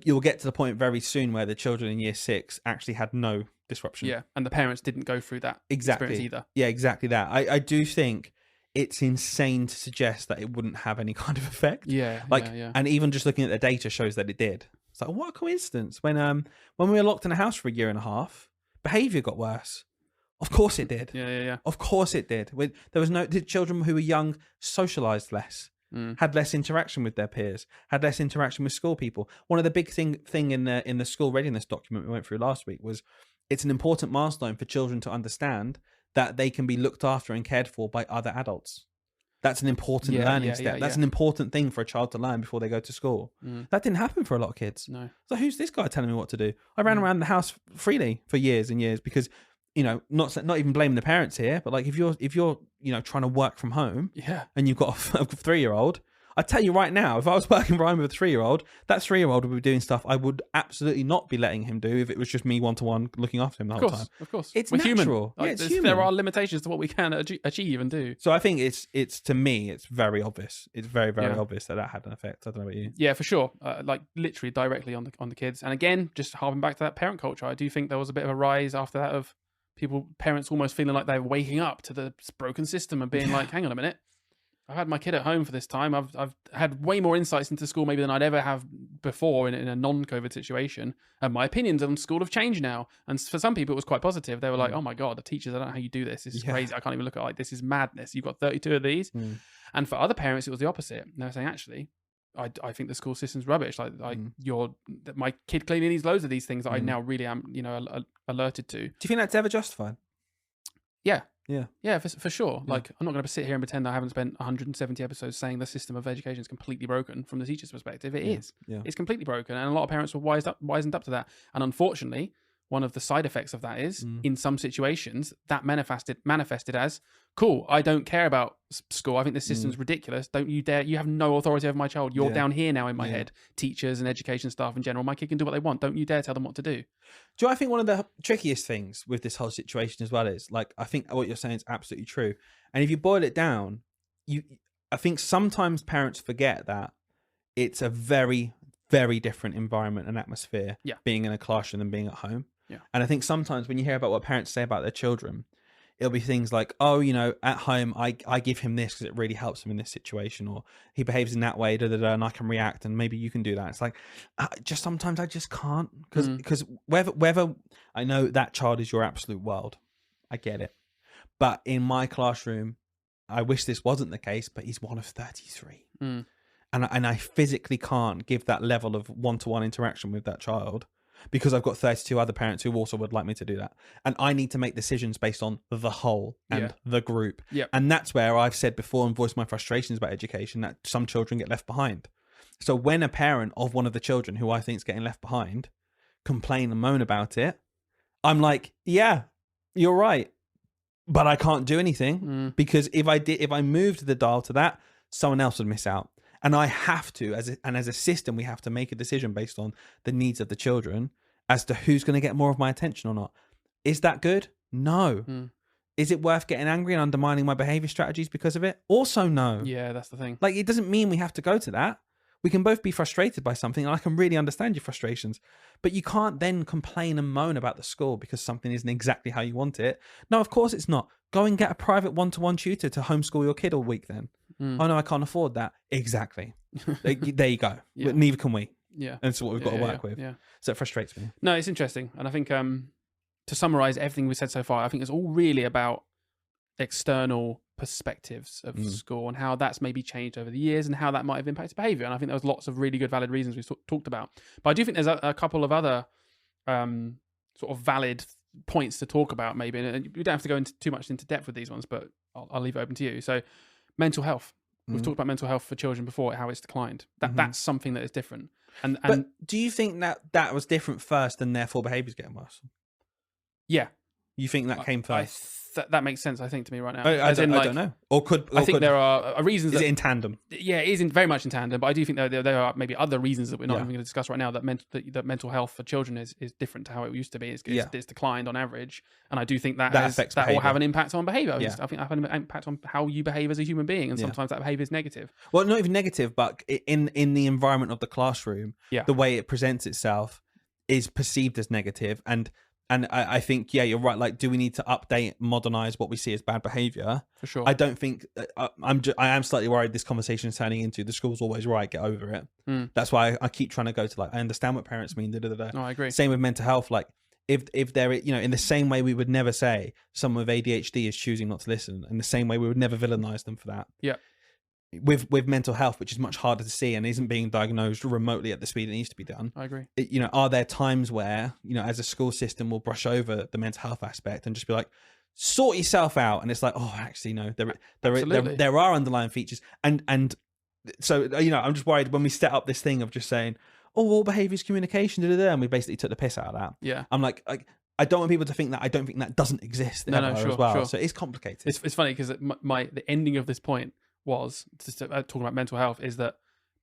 you'll get to the point very soon where the children in year 6 actually had no disruption. Yeah, and the parents didn't go through that experience either. Yeah, exactly that. I do think it's insane to suggest that it wouldn't have any kind of effect. Yeah, and even just looking at the data shows that it did. It's like, what a coincidence. When we were locked in a house for a year and a half, behaviour got worse. Of course it did. Yeah. Of course it did. The children who were young socialised less, had less interaction with their peers, had less interaction with school people. One of the big thing in the school readiness document we went through last week was it's an important milestone for children to understand that they can be looked after and cared for by other adults. That's an important learning step. That's an important thing for a child to learn before they go to school. That didn't happen for a lot of kids. No. So who's this guy telling me what to do? I ran around the house freely for years and years because, not even blaming the parents here, but like if you're trying to work from home, and you've got a 3-year-old, I tell you right now, if I was working from home with a 3-year-old, that 3-year-old would be doing stuff I would absolutely not be letting him do if it was just me one-to-one looking after him the whole time. Of course. It's We're natural. Human. It's human. There are limitations to what we can achieve and do. So I think it's to me, it's very obvious. It's very, very obvious that had an effect. I don't know about you. Yeah, for sure. Like literally directly on the kids. And again, just harping back to that parent culture, I do think there was a bit of a rise after that of parents almost feeling like they're waking up to the broken system and being like, hang on a minute. I've had my kid at home for this time. I've had way more insights into school maybe than I'd ever have before in a non-COVID situation. And my opinions on school have changed now. And for some people, it was quite positive. They were like, oh my God, the teachers, I don't know how you do this. This is crazy. I can't even look at it. Like, this is madness. You've got 32 of these. And for other parents, it was the opposite. And they were saying, actually, I think the school system's rubbish. My kid clearly needs loads of these things that I now really am, alerted to. Do you think that's ever justified? Yeah. Yeah, for sure. Yeah. Like, I'm not going to sit here and pretend I haven't spent 170 episodes saying the system of education is completely broken from the teacher's perspective. It is. Yeah. It's completely broken. And a lot of parents were wizened up to that. And unfortunately, one of the side effects of that is in some situations that manifested as, cool, I don't care about school. I think this system's ridiculous. Don't you dare. You have no authority over my child. You're down here now in my head. Teachers and education staff in general. My kid can do what they want. Don't you dare tell them what to do. Do I think one of the trickiest things with this whole situation as well is, like, I think what you're saying is absolutely true. And if you boil it down, I think sometimes parents forget that it's a very, very different environment and atmosphere being in a classroom than being at home. Yeah. And I think sometimes when you hear about what parents say about their children, it'll be things like, oh, at home, I give him this because it really helps him in this situation, or he behaves in that way, and I can react, and maybe you can do that. It's like, just sometimes I just can't, because whether I know that child is your absolute world, I get it. But in my classroom, I wish this wasn't the case, but he's one of 33. And I physically can't give that level of one-to-one interaction with that child because I've got 32 other parents who also would like me to do that. And I need to make decisions based on the whole and the group. Yep. And that's where I've said before and voiced my frustrations about education, that some children get left behind. So when a parent of one of the children who I think is getting left behind complain and moan about it, I'm like, yeah, you're right. But I can't do anything because if I moved the dial to that, someone else would miss out. And I have to, as a system, we have to make a decision based on the needs of the children as to who's going to get more of my attention or not. Is that good? No. Is it worth getting angry and undermining my behavior strategies because of it? Also, no. Yeah, that's the thing. Like, it doesn't mean we have to go to that. We can both be frustrated by something, and I can really understand your frustrations. But you can't then complain and moan about the school because something isn't exactly how you want it. No, of course it's not. Go and get a private one-to-one tutor to homeschool your kid all week then. Oh, no, I can't afford that. Exactly. There you go. Yeah. Neither can we. Yeah. And it's what we've got to work with. Yeah. So it frustrates me. No, it's interesting. And I think to summarize everything we said so far, I think it's all really about external perspectives of school and how that's maybe changed over the years and how that might have impacted behavior. And I think there was lots of really good, valid reasons we talked about. But I do think there's a couple of other sort of valid points to talk about maybe. And we don't have to go into too much into depth with these ones, but I'll leave it open to you. So mental health. We've talked about mental health for children before, how it's declined. That's something that is different. But do you think that was different first and therefore behaviour's getting worse? Yeah. You think that came first? That makes sense, I think, to me right now. I don't know. I think there are reasons. Is it in tandem? Yeah, it is very much in tandem. But I do think there are maybe other reasons that we're not even going to discuss right now that mental health for children is different to how it used to be. It's declined on average, and I do think that will have an impact on behaviour. I think that have an impact on how you behave as a human being, and sometimes that behaviour is negative. Well, not even negative, but in the environment of the classroom, the way it presents itself is perceived as negative. And I think, you're right. Like, do we need to update, modernize what we see as bad behavior? For sure. I don't think I am slightly worried this conversation is turning into the school's always right, get over it. That's why I keep trying to go to, like, I understand what parents mean. No, I agree. Same with mental health. Like, if they're, in the same way we would never say someone with ADHD is choosing not to listen, in the same way we would never villainize them for that. Yeah. With mental health, which is much harder to see and isn't being diagnosed remotely at the speed it needs to be done. I agree. Are there times where, as a school system, we'll brush over the mental health aspect and just be like, sort yourself out? And it's like, oh, actually, no, there are underlying features. And so, I'm just worried when we set up this thing of just saying, oh, all behavior is communication, and we basically took the piss out of that. Yeah. I'm like I don't want people to think that. I don't think that doesn't exist ever as well. Sure. So it's complicated. It's funny because the ending of this point was talking about mental health is that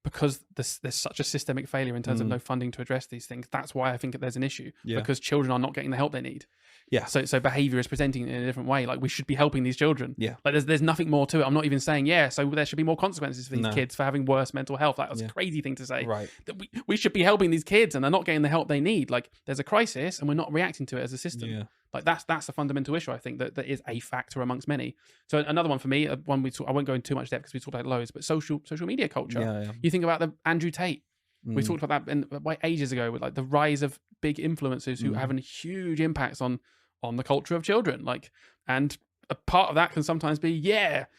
because there's such a systemic failure in terms of no funding to address these things. That's why I think that there's an issue because children are not getting the help they need. Yeah. So behavior is presenting in a different way. Like, we should be helping these children. Yeah. Like, there's nothing more to it. I'm not even saying, so there should be more consequences for these kids for having worse mental health. That was a crazy thing to say. Right. That we should be helping these kids and they're not getting the help they need. Like, there's a crisis and we're not reacting to it as a system. Yeah. Like, that's a fundamental issue, I think, that is a factor amongst many. So another one for me, I won't go into too much depth because we talked about loads, but social media culture. Yeah. You think about the Andrew Tate. We talked about that ages ago with, like, the rise of big influencers who have a huge impacts on the culture of children. Like, and a part of that can sometimes be,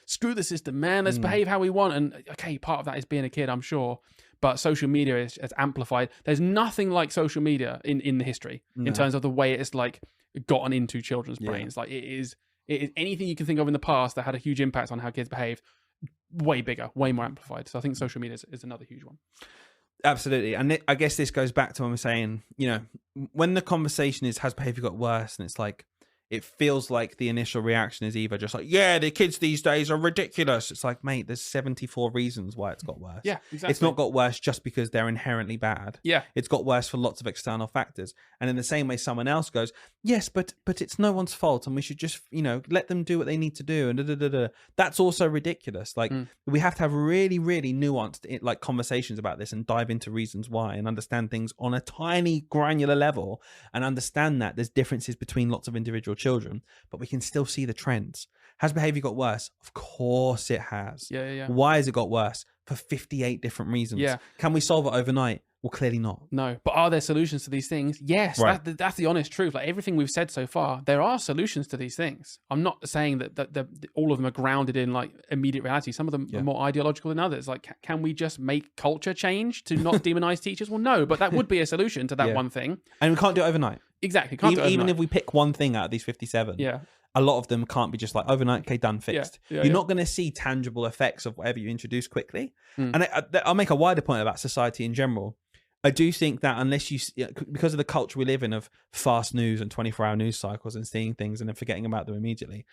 screw the system, man, let's behave how we want. And okay, part of that is being a kid, I'm sure. But social media is amplified. There's nothing like social media in the history in terms of the way it's like gotten into children's brains. Like, it is anything you can think of in the past that had a huge impact on how kids behave, way bigger, way more amplified. So I think social media is another huge one. Absolutely. And I guess this goes back to when we're saying, when the conversation is, has behavior got worse? And it's like, it feels like the initial reaction is either just like, yeah, the kids these days are ridiculous. It's like, mate, there's 74 reasons why it's got worse. Yeah, exactly. It's not got worse just because they're inherently bad. Yeah. It's got worse for lots of external factors. And in the same way, someone else goes, yes, but it's no one's fault. And we should just, let them do what they need to do. And that's also ridiculous. Like we have to have really, really nuanced like conversations about this and dive into reasons why and understand things on a tiny granular level and understand that there's differences between lots of individual children, but we can still see the trends. Has behavior got worse? Of course it has. Yeah. Why has it got worse? For 58 different reasons. Yeah. Can we solve it overnight? Well, clearly not. No. But are there solutions to these things? Yes. Right. That's the honest truth. Like everything we've said so far, there are solutions to these things. I'm not saying that all of them are grounded in like immediate reality. Some of them are more ideological than others. Like, can we just make culture change to not demonize teachers? Well, no, but that would be a solution to that one thing. And we can't do it overnight. Exactly. Can't do it overnight. Even if we pick one thing out of these 57. Yeah. A lot of them can't be just like overnight, okay, done, fixed. Yeah, You're not going to see tangible effects of whatever you introduce quickly. And I'll make a wider point about society in general. I do think that unless because of the culture we live in of fast news and 24-hour news cycles and seeing things and then forgetting about them immediately,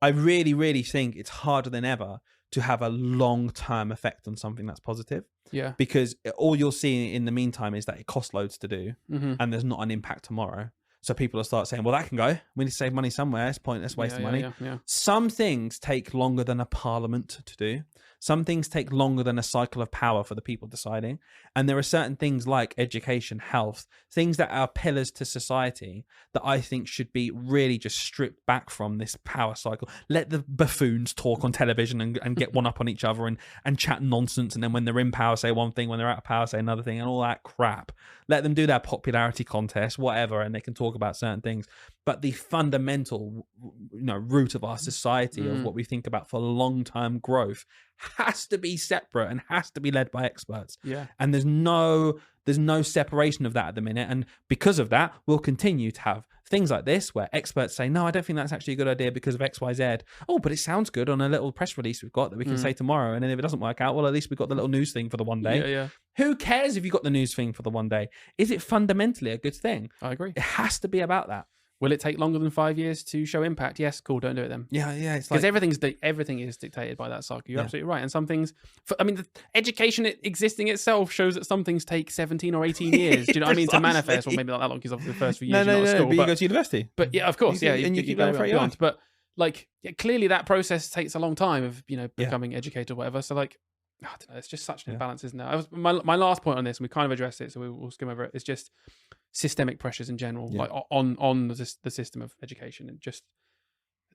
I really, really think it's harder than ever to have a long-term effect on something that's positive. Yeah. Because all you'll see in the meantime is that it costs loads to do and there's not an impact tomorrow. So people will start saying, well, that can go. We need to save money somewhere. It's pointless wasting money. Yeah. Some things take longer than a parliament to do. Some things take longer than a cycle of power for the people deciding. And there are certain things like education, health, things that are pillars to society that I think should be really just stripped back from this power cycle. Let the buffoons talk on television and get one up on each other and chat nonsense. And then when they're in power, say one thing. When they're out of power, say another thing and all that crap. Let them do their popularity contest, whatever, and they can talk about certain things. But the fundamental, root of our society of what we think about for long-term growth has to be separate and has to be led by experts. Yeah. And there's no separation of that at the minute. And because of that, we'll continue to have things like this where experts say, no, I don't think that's actually a good idea because of X, Y, Z. Oh, but it sounds good on a little press release we've got that we can say tomorrow. And then if it doesn't work out, well, at least we've got the little news thing for the one day. Yeah. Who cares if you've got the news thing for the one day? Is it fundamentally a good thing? I agree. It has to be about that. Will it take longer than 5 years to show impact? Yes, cool. Don't do it then. Yeah. It's because like everything is dictated by that cycle. You're absolutely right. And some things, the education existing itself shows that some things take 17 or 18 years. Do you know what I mean? To manifest, or maybe not that long because obviously the first few years you're not at school. But you go to university. But yeah, of course, and you keep going for it. But clearly that process takes a long time of becoming educated or whatever. So I don't know. It's just such an imbalance, isn't there? My last point on this, and we kind of addressed it, so we'll skim over it. It's just systemic pressures in general, like on the system of education, and just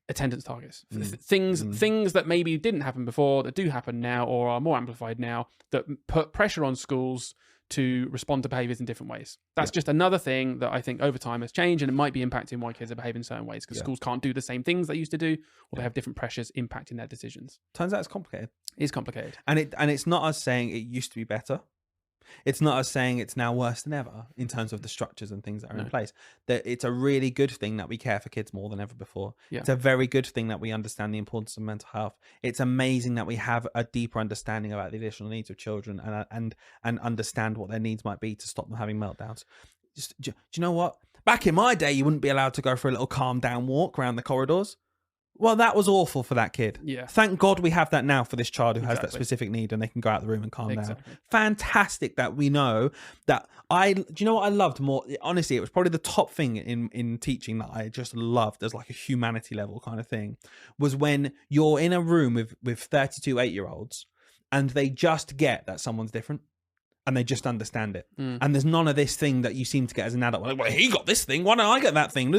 attendance targets, things that maybe didn't happen before that do happen now or are more amplified now that put pressure on schools to respond to behaviors in different ways. That's just another thing that I think over time has changed, and it might be impacting why kids are behaving in certain ways because schools can't do the same things they used to do, or they have different pressures impacting their decisions. Turns out it's complicated. It's complicated. And it's not us saying it used to be better. It's not us saying it's now worse than ever in terms of the structures and things that are in place. That it's a really good thing that we care for kids more than ever before. Yeah. It's a very good thing that we understand the importance of mental health. It's amazing that we have a deeper understanding about the additional needs of children and understand what their needs might be to stop them having meltdowns. Do you know what? Back in my day, you wouldn't be allowed to go for a little calm down walk around the corridors. Well, that was awful for that kid. Yeah. Thank God we have that now for this child who has that specific need and they can go out the room and calm down. Fantastic that we know that do you know what I loved more? Honestly, it was probably the top thing in teaching that I just loved as like a humanity level kind of thing was when you're in a room with 32 8-year-olds and they just get that someone's different. And they just understand it. And there's none of this thing that you seem to get as an adult. Like, well, he got this thing. Why don't I get that thing?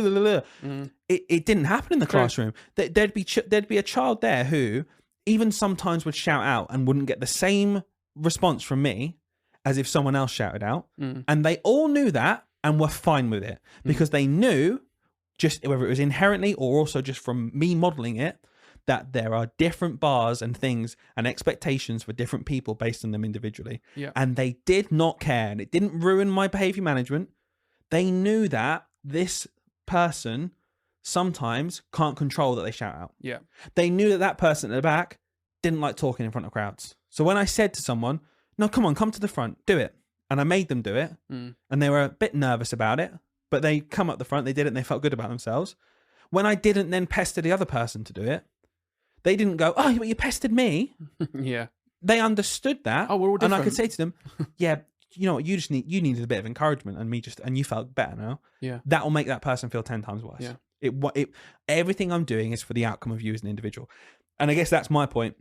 It didn't happen in the classroom. There'd be a child there who even sometimes would shout out and wouldn't get the same response from me as if someone else shouted out. And they all knew that and were fine with it because they knew, just whether it was inherently or also just from me modeling it, that there are different bars and things and expectations for different people based on them individually. Yeah. And they did not care. And it didn't ruin my behavior management. They knew that this person sometimes can't control that they shout out. Yeah. They knew that person at the back didn't like talking in front of crowds. So when I said to someone, no, come on, come to the front, do it. and I made them do it, and they were a bit nervous about it, but they come up the front, they did it, and they felt good about themselves. When I didn't then pester the other person to do it, they didn't go, "Oh, but you pestered me." Yeah. They understood that. Oh, we're all and I could different. say to them, "Yeah, you know what? You needed a bit of encouragement, and you felt better now. Yeah. That will make that person feel 10 times worse. Yeah. Everything I'm doing is for the outcome of you as an individual." And I guess that's my point.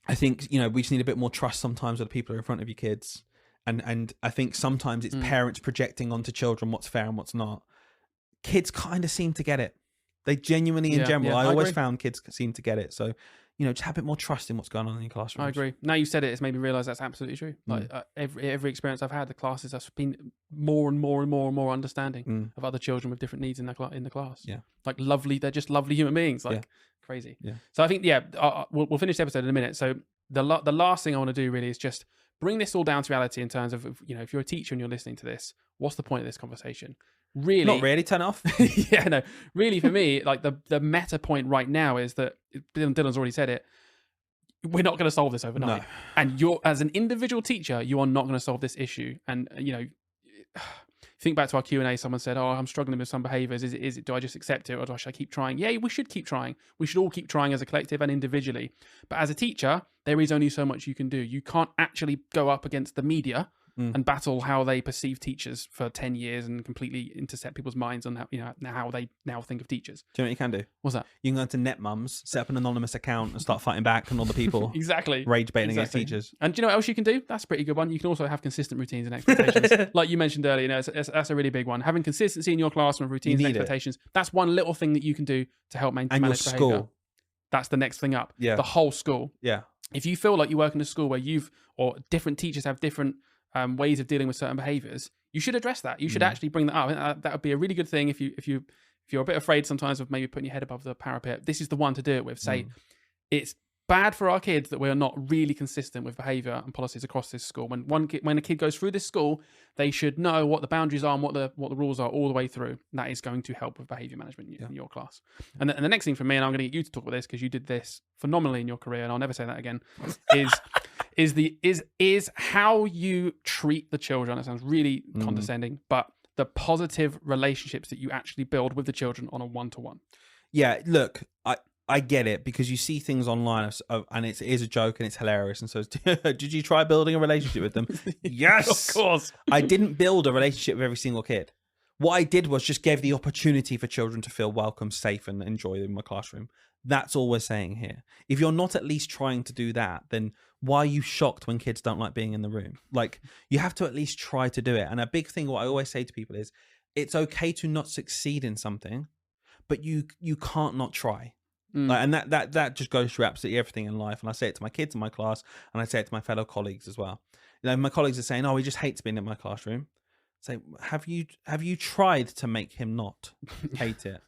I think, we just need a bit more trust sometimes with the people who are in front of your kids. And I think sometimes it's parents projecting onto children what's fair and what's not. Kids kind of seem to get it. They genuinely, in general, I always agree. found kids seem to get it. So, just have a bit more trust in what's going on in your classroom. I agree. Now you said it, it's made me realise that's absolutely true. Like every experience I've had, the classes, I've been more and more and more and more understanding of other children with different needs in the class. Yeah, like lovely. They're just lovely human beings. Like crazy. Yeah. So I think we'll finish the episode in a minute. So the last thing I want to do really is just bring this all down to reality in terms of if you're a teacher and you're listening to this, what's the point of this conversation? Really, not really. Turn it off. Yeah, no. Really, for me, like the meta point right now is that Dylan's already said it. We're not going to solve this overnight. No. And you're, as an individual teacher, you are not going to solve this issue. And think back to our Q&A. Someone said, "Oh, I'm struggling with some behaviors. Is it? Do I just accept it, or should I keep trying?" Yeah, we should keep trying. We should all keep trying as a collective and individually. But as a teacher, there is only so much you can do. You can't actually go up against the media and battle how they perceive teachers for 10 years and completely intercept people's minds on how they now think of teachers. Do you know what you can do? What's that? You can go into NetMums, set up an anonymous account, and start fighting back on all the people. Exactly. Rage baiting against teachers. And do you know what else you can do? That's a pretty good one. You can also have consistent routines and expectations. Like you mentioned earlier, that's a really big one. Having consistency in your classroom, routines and expectations. That's one little thing that you can do to help manage your behavior. school. That's the next thing up. Yeah. The whole school. Yeah. If you feel like you work in a school where or different teachers have different ways of dealing with certain behaviors, you should address that. You should actually bring that up. That would be a really good thing if you're a bit afraid sometimes of maybe putting your head above the parapet. This is the one to do it with. Say, it's bad for our kids that we're not really consistent with behavior and policies across this school. When a kid goes through this school, they should know what the boundaries are and what the rules are all the way through. That is going to help with behavior management in your class. And the next thing for me, and I'm going to get you to talk about this because you did this phenomenally in your career, and I'll never say that again, is how you treat the children. It sounds really condescending, but the positive relationships that you actually build with the children on a one-to-one. Yeah, look, I get it, because you see things online and it is a joke and it's hilarious. And so, did you try building a relationship with them? Yes, of course. I didn't build a relationship with every single kid. What I did was just gave the opportunity for children to feel welcome, safe, and enjoy in my classroom. That's all we're saying here. If you're not at least trying to do that, then why are you shocked when kids don't like being in the room? Like, you have to at least try to do it. And a big thing, what I always say to people is, it's okay to not succeed in something, but you can't not try. Like, and that just goes through absolutely everything in life. And I say it to my kids in my class, and I say it to my fellow colleagues as well. My colleagues are saying, "Oh, he just hates being in my classroom." Say, have you tried to make him not hate it?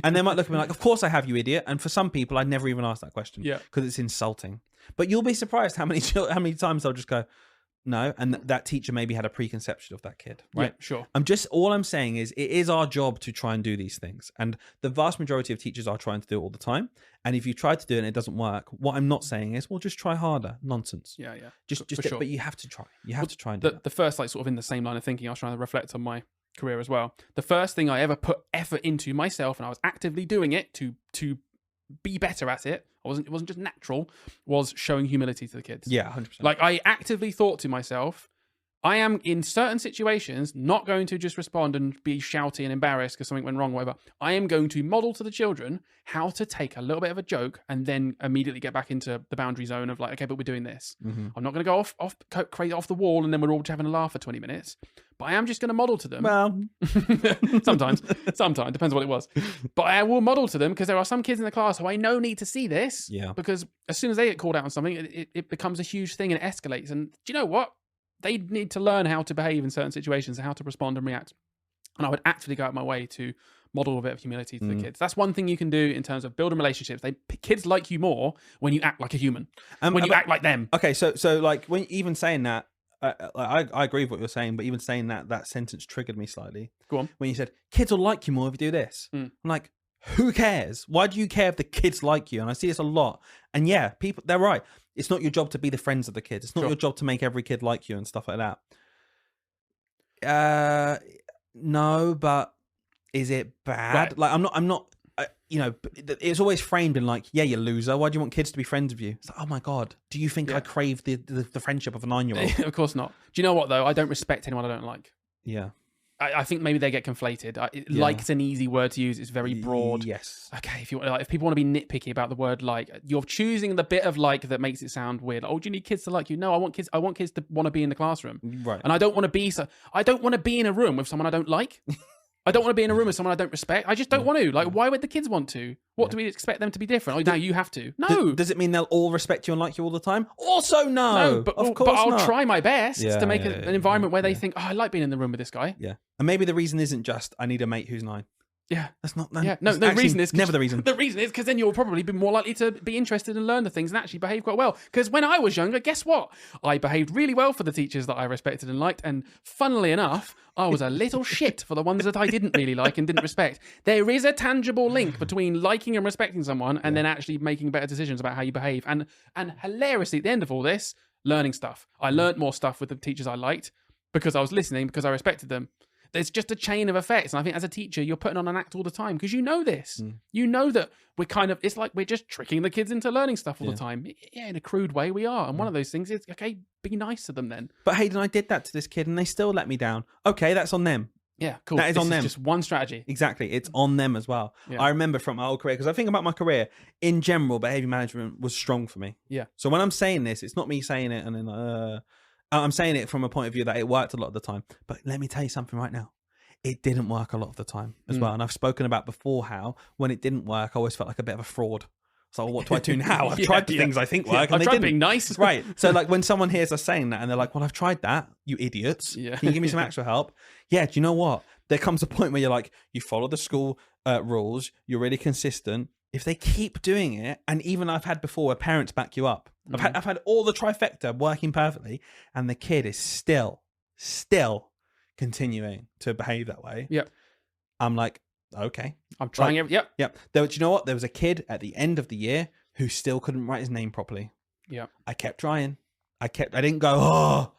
And they might look at me like, "Of course I have, you idiot." And for some people, I'd never even ask that question, because it's insulting. But you'll be surprised how many times they'll just go, "No," and that teacher maybe had a preconception of that kid, right? Yeah, sure. All I'm saying is, it is our job to try and do these things, and the vast majority of teachers are trying to do it all the time. And if you try to do it and it doesn't work, what I'm not saying is, well, just try harder. Nonsense. Yeah. Just sure. But you have to try. You have to try and do it. The first, like, sort of in the same line of thinking, I was trying to reflect on my career as well. The first thing I ever put effort into myself, and I was actively doing it to be better at it. It wasn't just natural, was showing humility to the kids. Yeah, 100%. Like, I actively thought to myself, I am in certain situations not going to just respond and be shouty and embarrassed because something went wrong or whatever. I am going to model to the children how to take a little bit of a joke and then immediately get back into the boundary zone of like, okay, but we're doing this. I'm not going to go crazy off the wall and then we're all just having a laugh for 20 minutes. But I am just going to model to them. Well, sometimes, depends what it was. But I will model to them because there are some kids in the class who I know need to see this. Yeah. Because as soon as they get called out on something, it becomes a huge thing and it escalates. And do you know what? They need to learn how to behave in certain situations and how to respond and react. And I would actively go out my way to model a bit of humility to the kids. That's one thing you can do in terms of building relationships. Kids like you more when you act like a human, when you act like them. Okay, so like, when even saying that, I agree with what you're saying, but even saying that sentence triggered me slightly. Go on. When you said, "Kids will like you more if you do this." I'm like, who cares? Why do you care if the kids like you? And I see this a lot. And yeah, people, they're right. It's not your job to be the friends of the kids. It's not your job to make every kid like you and stuff like that. No, but is it bad? Right. Like, I'm not. It's always framed in like, yeah, you loser. Why do you want kids to be friends with you? It's like, oh my god, do you think I crave the friendship of a 9-year-old? Of course not. Do you know what though? I don't respect anyone I don't like. Yeah. I think maybe they get conflated. Like's an easy word to use. It's very broad. Yes. Okay, if people want to be nitpicky about the word like, you're choosing the bit of like that makes it sound weird. Oh, do you need kids to like you? No, I want kids to want to be in the classroom. Right. And I don't want to be in a room with someone I don't like. I don't want to be in a room with someone I don't respect. I just don't want to. Like, why would the kids want to? What do we expect them to be different? Oh, now you have to. No. Does it mean they'll all respect you and like you all the time? Also, no. No, but of course I'll not. try my best to make an environment where they yeah. think, oh, I like being in the room with this guy. Yeah. And maybe the reason isn't just I need a mate who's 9. Yeah. That's not. Yeah. No, the actually reason is never the reason. The reason is because then you'll probably be more likely to be interested and learn the things and actually behave quite well. Because when I was younger, guess what? I behaved really well for the teachers that I respected and liked, and funnily enough, I was a little shit for the ones that I didn't really like and didn't respect. There is a tangible link between liking and respecting someone and then actually making better decisions about how you behave. And hilariously, at the end of all this, learning stuff. I learned more stuff with the teachers I liked because I was listening, because I respected them. There's just a chain of effects. And I think as a teacher, you're putting on an act all the time because you know this. You know that it's like we're just tricking the kids into learning stuff all the time. Yeah, in a crude way we are. And one of those things is, okay, be nice to them then. But Hayden, I did that to this kid and they still let me down. Okay, that's on them. Yeah, cool. That is on them. Just one strategy. Exactly. It's on them as well. Yeah. I remember from my old career, because I think about my career, in general, behavior management was strong for me. Yeah. So when I'm saying this, it's not me saying it and then I'm saying it from a point of view that it worked a lot of the time. But let me tell you something right now. It didn't work a lot of the time as well. And I've spoken about before how when it didn't work, I always felt like a bit of a fraud. So what do I do now? I've tried the things I think work and I've they tried didn't. being nice. Right. So like when someone hears us saying that and they're like, well, I've tried that, you idiots. Yeah. Can you give me some extra help? Yeah. Do you know what? There comes a point where you're like, you follow the school rules, you're really consistent. If they keep doing it, and even I've had before where parents back you up. I've had all the trifecta working perfectly and the kid is still continuing to behave that way. Yep. I'm like, okay. I'm trying Like, it. Yep. Do you know what? There was a kid at the end of the year who still couldn't write his name properly. Yeah. I kept trying. I didn't go, oh,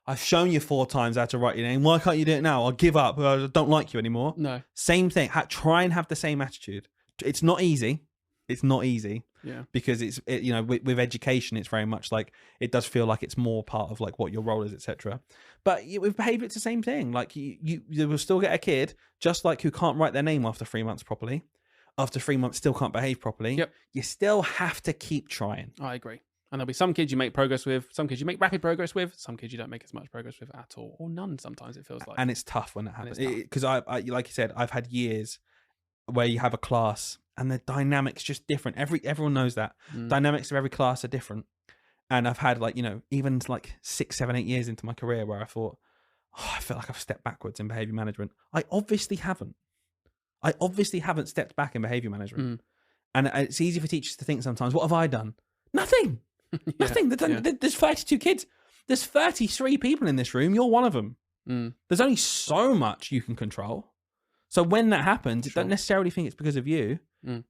I've shown you 4 times how to write your name. Why can't you do it now? I'll give up. I don't like you anymore. No. Same thing. Try and have the same attitude. It's not easy. It's not easy. Yeah. Because with education, it's very much like, it does feel like it's more part of like what your role is, etc. But with behavior, it's the same thing. Like you will still get a kid just like who can't write their name after 3 months properly. After 3 months, still can't behave properly. Yep. You still have to keep trying. I agree. And there'll be some kids you make progress with, some kids you make rapid progress with, some kids you don't make as much progress with at all, or none. Sometimes it feels like. And it's tough when it happens. And it's Because I like you said, I've had years where you have a class and the dynamics just different. Everyone knows that dynamics of every class are different. And I've had even like 6, 7, 8 years into my career where I thought, I feel like I've stepped backwards in behavior management. I obviously haven't stepped back in behavior management. And it's easy for teachers to think sometimes, what have I done? Nothing. Nothing. There's 32 kids. There's 33 people in this room. You're one of them. There's only so much you can control. So when that happens, don't necessarily think it's because of you.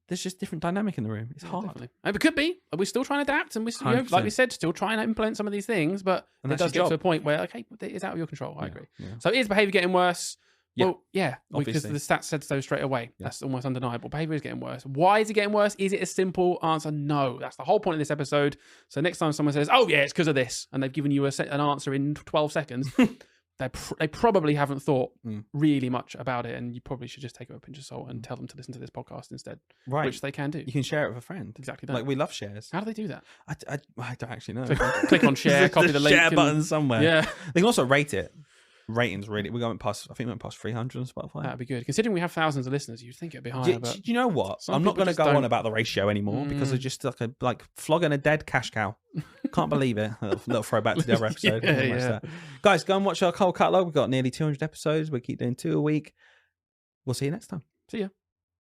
There's just different dynamic in the room. It's hard. Definitely. It could be. We're still trying to adapt, and we're like we said, still trying to implement some of these things. But it does get to a point where it's out of your control. I agree. Yeah. So is behaviour getting worse? Yeah. Well, yeah, because the stats said so straight away. Yeah. That's almost undeniable. Behaviour is getting worse. Why is it getting worse? Is it a simple answer? No. That's the whole point of this episode. So next time someone says, "Oh yeah, it's because of this," and they've given you an answer in 12 seconds. They probably haven't thought really much about it, and you probably should just take it with a pinch of salt and tell them to listen to this podcast instead, right? Which they can do. You can share it with a friend. Exactly that. Like we love shares. How do they do that? I don't actually know. Click on share, copy the link, share button somewhere. Yeah, they can also rate it. Ratings really. I think we went past 300 on Spotify. That'd be good. Considering we have thousands of listeners, you'd think it'd be higher. Do you know what? I'm not going to go on about the ratio anymore because it's just like flogging a dead cash cow. Can't believe it. A little throwback to the other episode. Yeah. Guys, go and watch our cold catalogue. We've got nearly 200 episodes. We keep doing 2 a week. We'll see you next time. See ya.